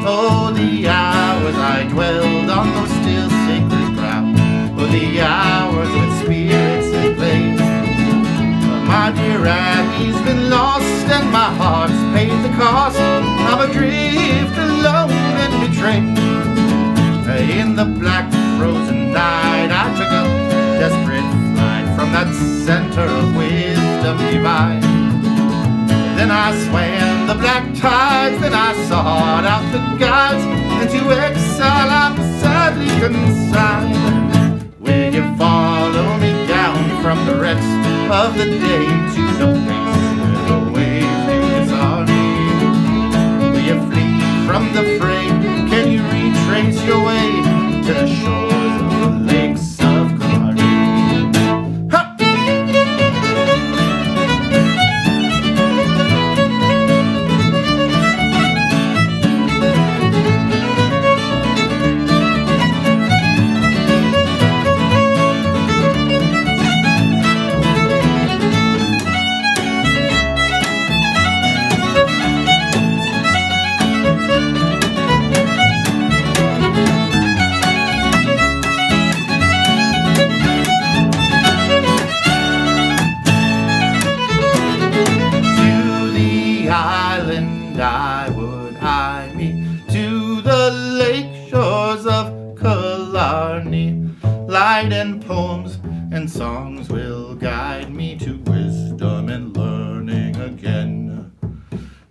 Oh, the hours I dwelled on those still sacred ground, oh, the hours when spirits had played. My dear Abby's been lost and my heart's paid the cost. I'm adrift, alone and betrayed. In the black frozen night I took a desperate flight from that center of wisdom divine. Then I swam the black tides, then I sought out the guides, and to exile I'm sadly consigned. Will you follow me down from the wrecks of the day to the place where the waves do disarm me? Will you flee from the fray? Can you retrace your way to the shores of the lakes of Killarney? Ha! I would hie me to the lake shores of Killarney. Light and poems and songs will guide me to wisdom and learning again.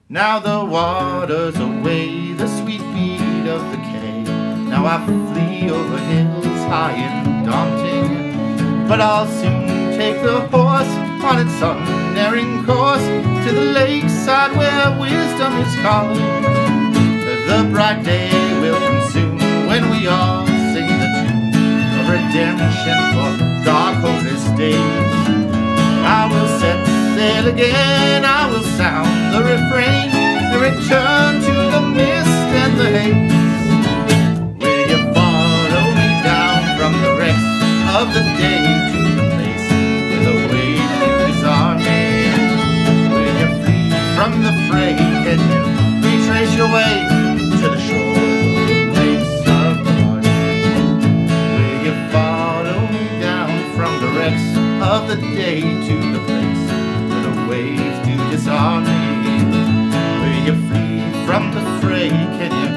Now the waters away the sweet beat of the Kay. Now I flee over hills high and daunting, but I'll soon take the horse on its unerring course to the lakeside where wisdom is calling. The bright day will consume when we all sing the tune of redemption for dark hopeless days. I will set sail again, I will sound the refrain and return to the mist and the haze. Will you follow me down from the wrecks of the day to the place where the waves do disarm me? Will you flee from the fray? Can you retrace your way to the shores of the lakes of Marty? Will you follow me down from the wrecks of the day to the place where the waves do disarm me? Will you flee from the fray? Can you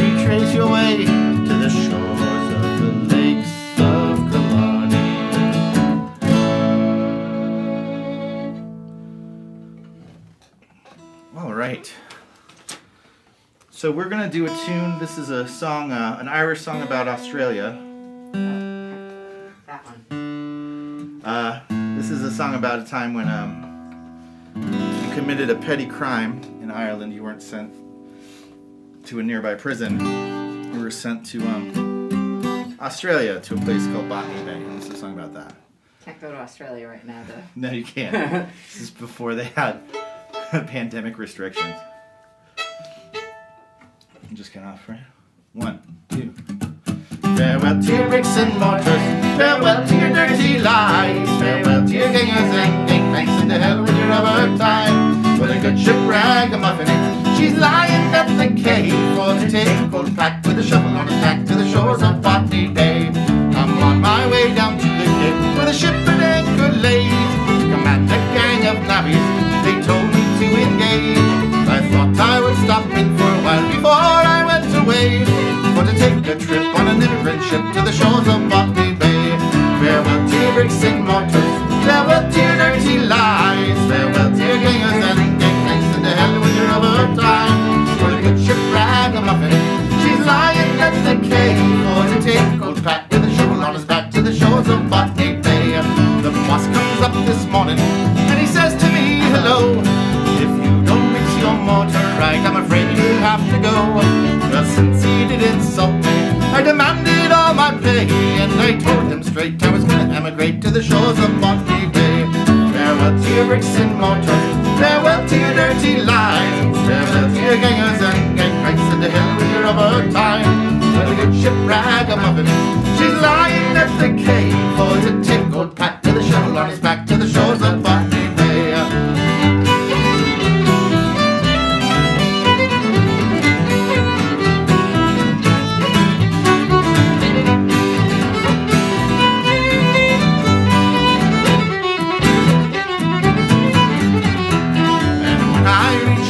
retrace your way to the shores of the lakes of Killarney? All right. So we're gonna do a tune. This is a song, an Irish song about Australia. That one. This is a song about a time when you committed a petty crime in Ireland. You weren't sent to a nearby prison. You were sent to Australia, to a place called Botany Bay. And this is a song about that. Can't go to Australia right now, though. No, you can't. This is before they had pandemic restrictions. I'm just getting off, right? 1, 2. Farewell to your bricks and mortars. Farewell to your dirty lies. Farewell to your gangers and gangbangs. And to hell with your rubber time. With a good ship ragamuffin. She's lying at the cave for to take old Pat with a shovel on his back to the shores of Botany Bay. I'm on my way down to the cape with a ship and anchor laid. Command a gang of navvies, they told me to engage. I thought I would stop in for a while before I went away, for to take a trip on an immigrant ship to the shores of Botany Bay. Farewell to your bricks and mortars, farewell to your dirty lies. Farewell to your gangers and gangbangs, and to hell with your rubber time. For the good ship ragamuffin, she's lying at the cave, for to take old Pat with a shovel on his back to the shores of Botany Bay. The boss comes up this morning, and he says to me, hello, if you don't mix your mortar right, I'm afraid you'll have to go. Well, since he did insult me, I demanded all my pay, and I told him straight I was gonna emigrate to the shores of Botany Bay. Farewell to your bricks and mortar, farewell to your dirty lies. Farewell to your gangers and gangbangs, and to hell with your rubber time. Well, a good ship ragamuffin, she's lying at the cave, for to take old Pat with a shovel on his back to the shores of Botany Bay.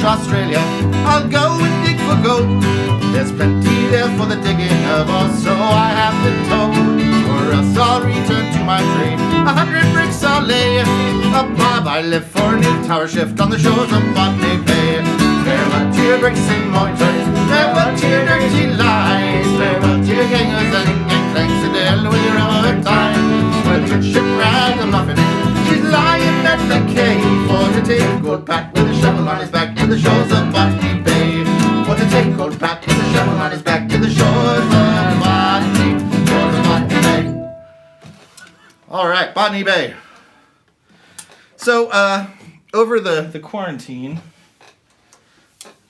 Australia, I'll go and dig for gold. There's plenty there for the digging of, or so I have been told. Or else I'll return to my trade. 100 bricks I'll lay. Up Bob, I live for an 8-hour shift on the shores of Botany Bay. Farewell to your bricks and mortars, farewell to your dirty lies. Farewell to your gangers and gangbangs, and to hell with your rubber time. Well, good ship ragamuffin, she's lying at the cave, for to take old Pat with a shovel on his back to the shores of Botany Bay. For to take old Pat with a shovel on his back to the shores of Botany Bay. All right, Botany Bay. So, over the quarantine,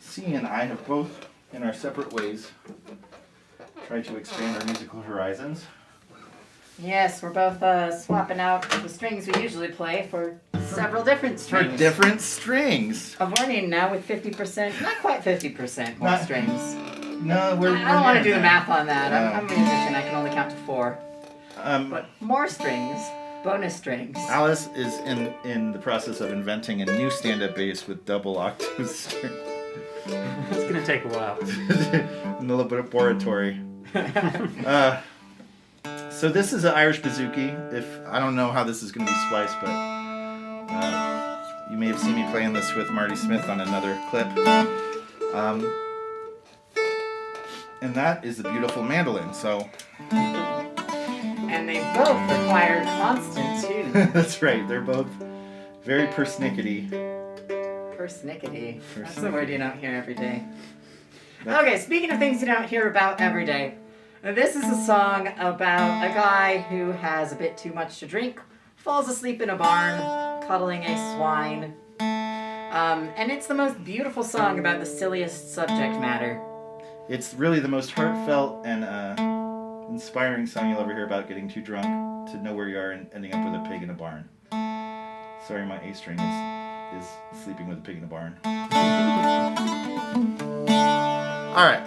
C and I have both, in our separate ways, tried to expand our musical horizons. Yes, we're both swapping out the strings we usually play for several different strings. For different strings. Avourneen now with 50%, not quite 50% more strings. No, we're I don't want to do the that. math on that. No. I'm a musician, I can only count to 4. But more strings, bonus strings. Alice is in the process of inventing a new stand-up bass with double octaves. It's gonna take a while. A little bit of oratory. So this is an Irish bouzouki. I don't know how this is going to be spliced, but you may have seen me playing this with Marty Smith on another clip. And that is the beautiful mandolin. So. And they both require constant tuning. That's right. They're both very persnickety. Persnickety. That's a word you don't hear every day. Okay, speaking of things you don't hear about every day. This is a song about a guy who has a bit too much to drink, falls asleep in a barn, cuddling a swine. And it's the most beautiful song about the silliest subject matter. It's really the most heartfelt and inspiring song you'll ever hear about getting too drunk to know where you are and ending up with a pig in a barn. Sorry, my A string is sleeping with a pig in a barn. All right.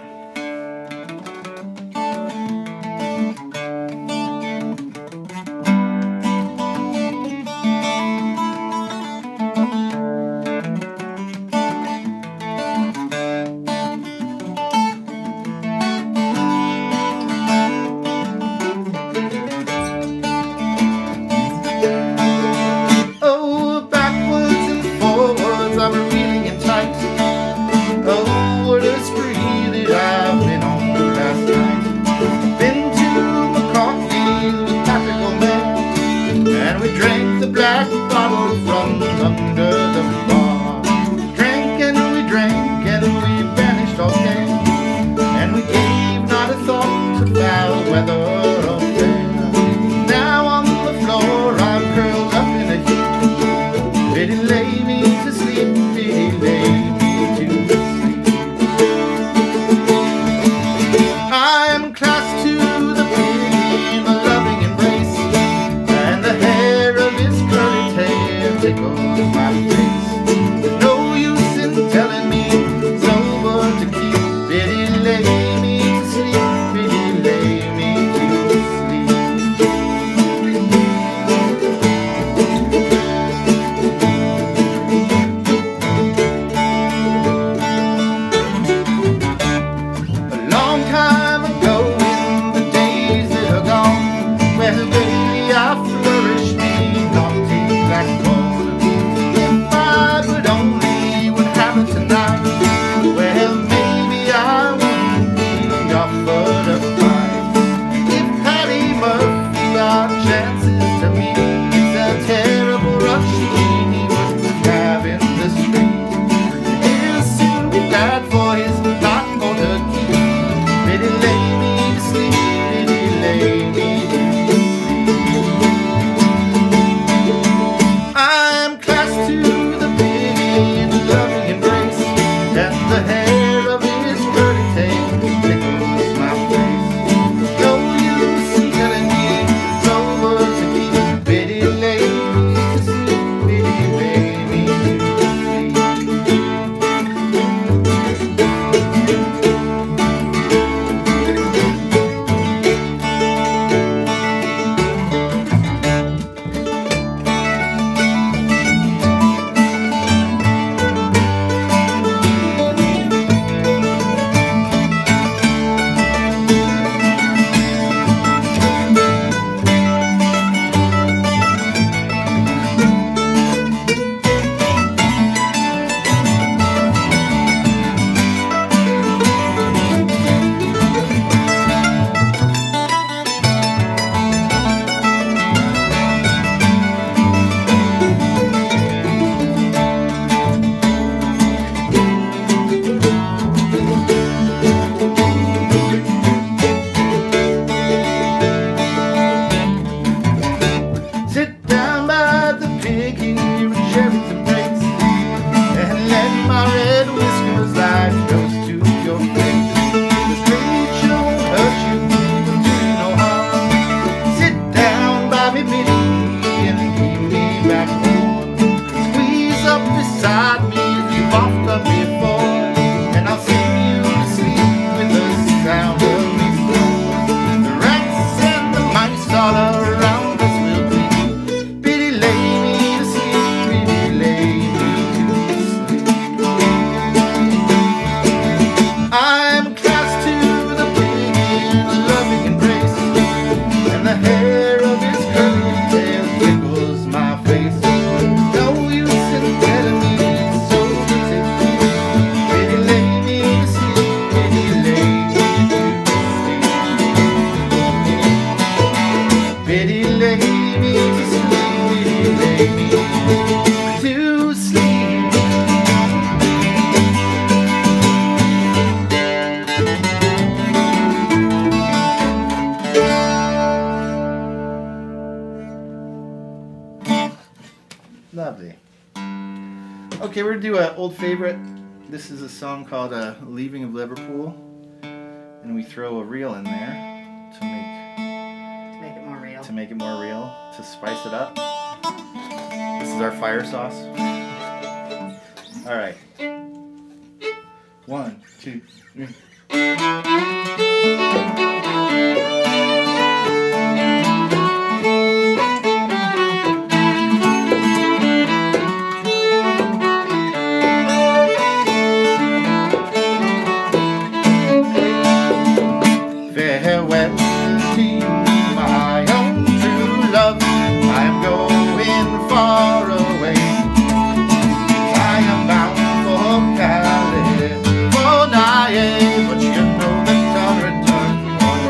red whiskers like those to your face. The strange won't hurt you, but do you know how? Sit down by me, Biddy, and keep me back home. Squeeze up beside me as you've often done before, and I'll sing you to sleep with the sound of me snore. The rats and the mice all around us will be. Biddy, lay me to sleep, Biddy, lay me to sleep. I'm cast to the pig in a loving embrace, and the hair of his curly tail tickles my face. No use in telling me it's so easy. Biddy, lay me to sleep, Biddy, lay me to sleep. Biddy, lay me to sleep, Biddy, lay me to sleep. Lovely. Okay, we're gonna do an old favorite. This is a song called Leaving of Liverpool. And we throw a reel in there To make it more real. to spice it up. This is our fire sauce. All right. 1, 2, 3. Farewell to you, my own true love. I am going far away. I am bound for California, but you know that I'll return one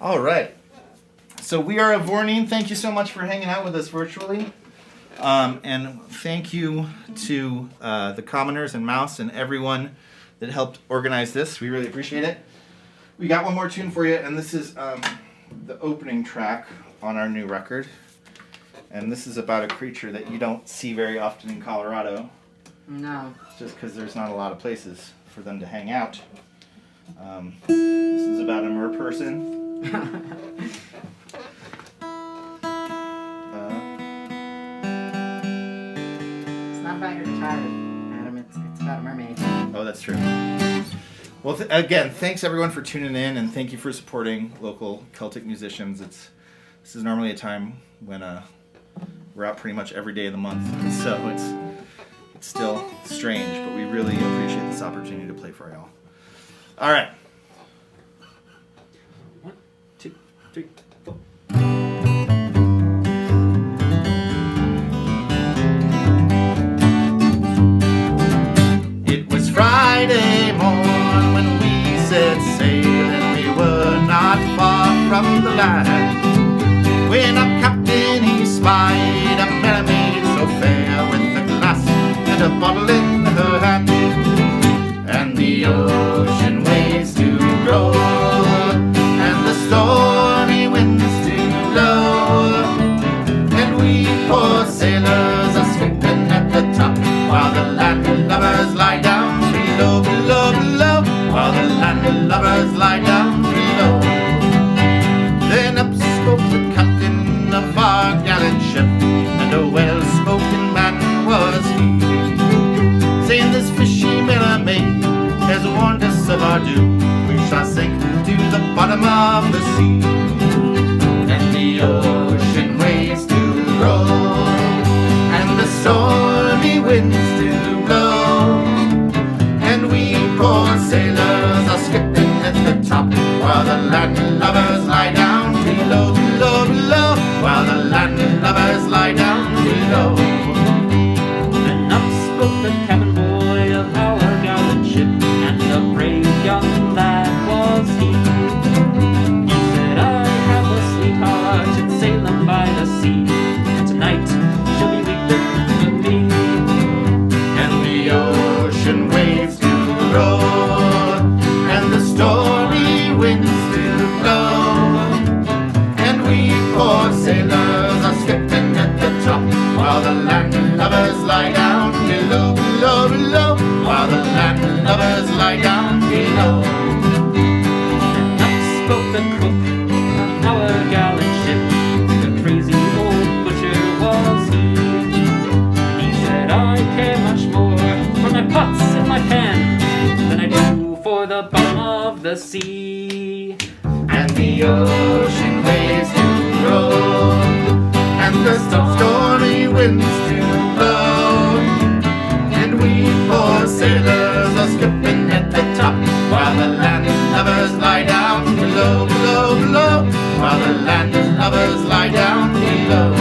All right. So we are Avourneen. Thank you so much for hanging out with us virtually. And thank you to the Commoners and Mouse and everyone that helped organize this. We really appreciate it. We got one more tune for you, and this is the opening track on our new record. And this is about a creature that you don't see very often in Colorado. No. Just because there's not a lot of places for them to hang out. This is about a mer person. It's not about your guitar, Adam. It's about a mermaid. Oh, that's true. Well, again, thanks everyone for tuning in, and thank you for supporting local Celtic musicians. This is normally a time when we're out pretty much every day of the month, so it's still strange, but we really appreciate this opportunity to play for y'all. All right. 1, 2, 3, 4. It was Friday morn when we set sail, and we were not far from the land. When up Captain he spied a mermaid so fair, with a glass and a bottle in her hand, and the ocean waves to roll, and the stormy winds to blow, and we poor sailors are skipping at the top, while the land lovers lie down below, below, below, while the land lovers lie down below. Then up spoke the captain of our gallant ship, and a well-spoken man was he, saying this fishy mermaid has warned us of our doom. We shall sink to the bottom of the sea, and the ocean waves to roll, and the stormy winds to blow, and we poor sailors are skipping at the top, while the land lovers lie down below, below, below, while the land lovers lie down below. Then up spoke the cabin boy of our gallant ship, and a brave young lad was he. He said, I have a sweetheart at Salem by the sea, and tonight she'll be weeping with me. And the ocean waves to roll, and the stormy winds to blow, and we poor sailors are skipping at the top, while the land lovers lie down below, below, below, while the land lovers lie down below. And up spoke the cook of our gallant ship, the crazy old butcher was he. He said, I care much more for my pots and my pans than I do for the bottom of the sea. And the ocean waves to roll, and the stormy winds to blow, and we poor sailors are skipping at the top, while the land lovers lie down below, below, below, while the land lovers lie down below.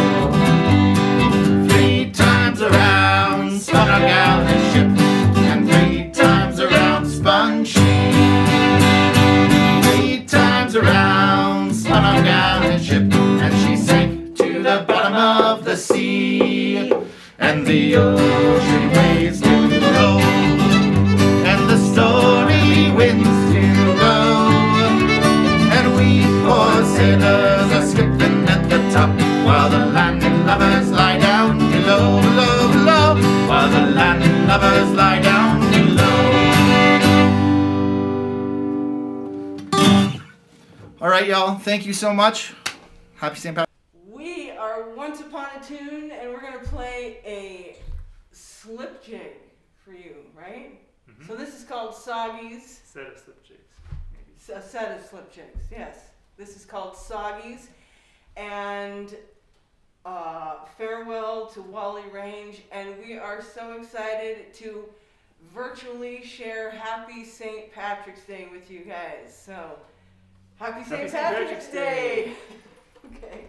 3 times around spun our gallant ship, and 3 times around spun she. 3 times around spun our gallant ship, and she sank to the bottom of the sea. And the ocean waves to roll, and the stormy winds to blow, and we poor sailors are skipping at the top, while the land lovers lie down below, below, below, while the land lovers lie down below. All right, y'all. Thank you so much. Happy St. Patrick's. We are Once Upon a Tune, and we're going to play a slip jig for you, right? Mm-hmm. So this is called Soggies. Set of slip jigs. A set of slip jigs, yes. This is called Soggies. And farewell to Wally Range. And we are so excited to virtually share Happy St. Patrick's Day with you guys. So, Happy St. Patrick's Day! Okay.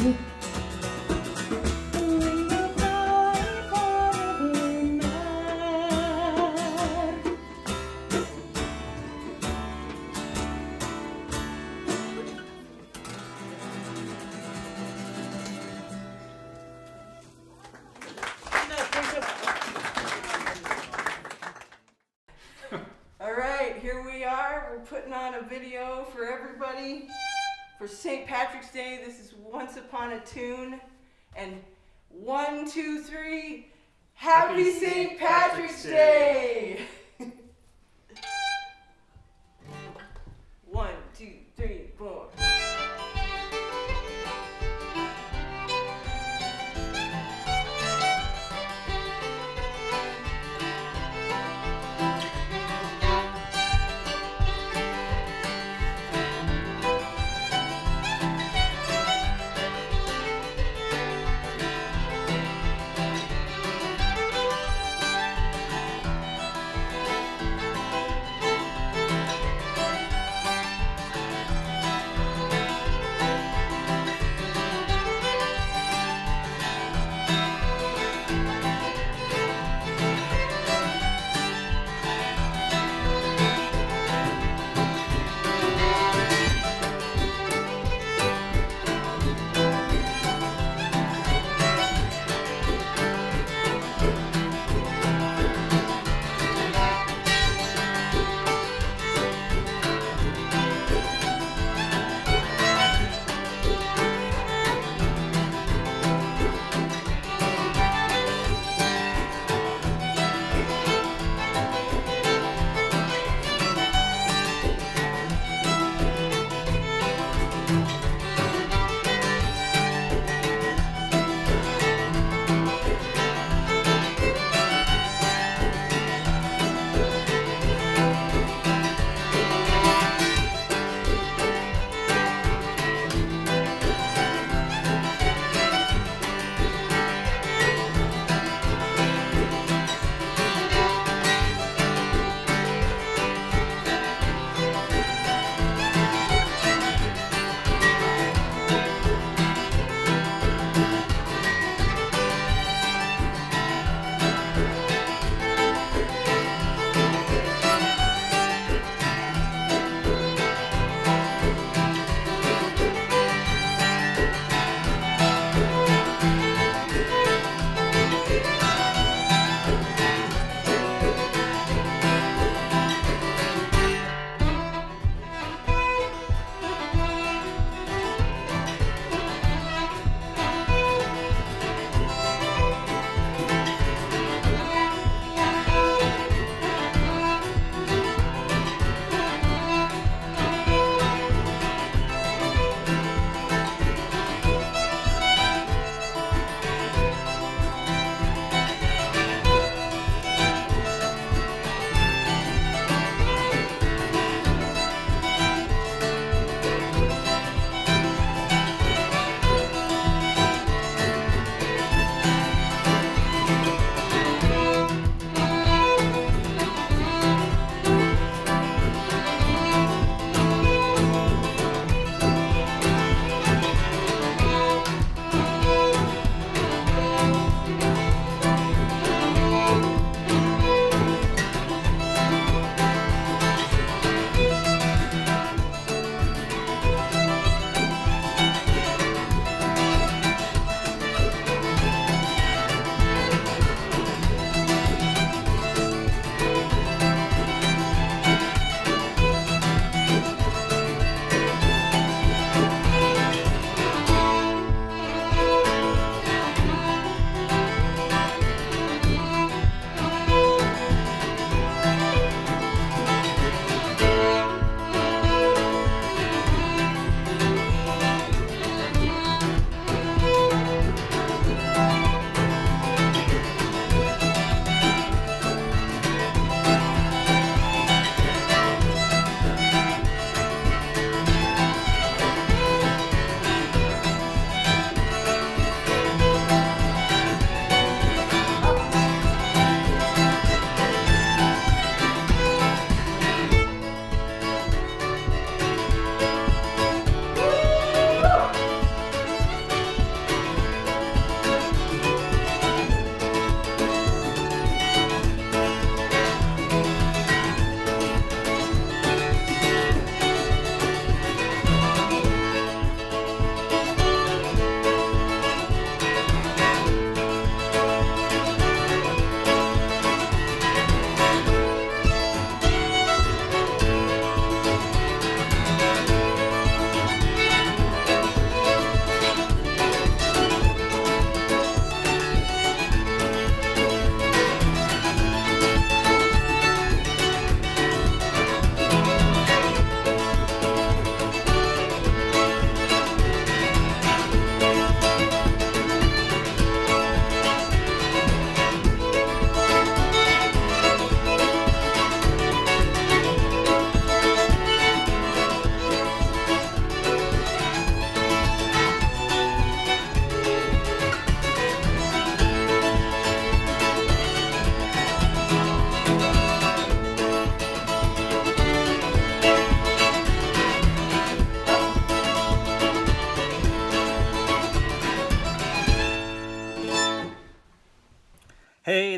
All right, here we are. We're putting on a video for everybody for St. Patrick's Day. This is Once Upon a Tune. And 1, 2, 3. Happy St. Patrick's Day! 1, 2, 3, 4.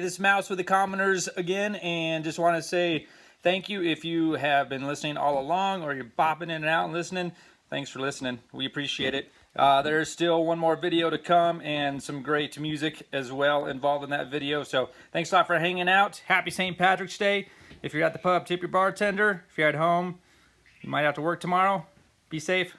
this is Mouse with the Commoners again, and just want to say thank you if you have been listening all along, or you're bopping in and out and listening. Thanks for listening. We appreciate it. There's still one more video to come, and some great music as well involved in that video. So thanks a lot for hanging out. Happy St. Patrick's Day. If you're at the pub, tip your bartender. If you're at home, you might have to work tomorrow. Be safe.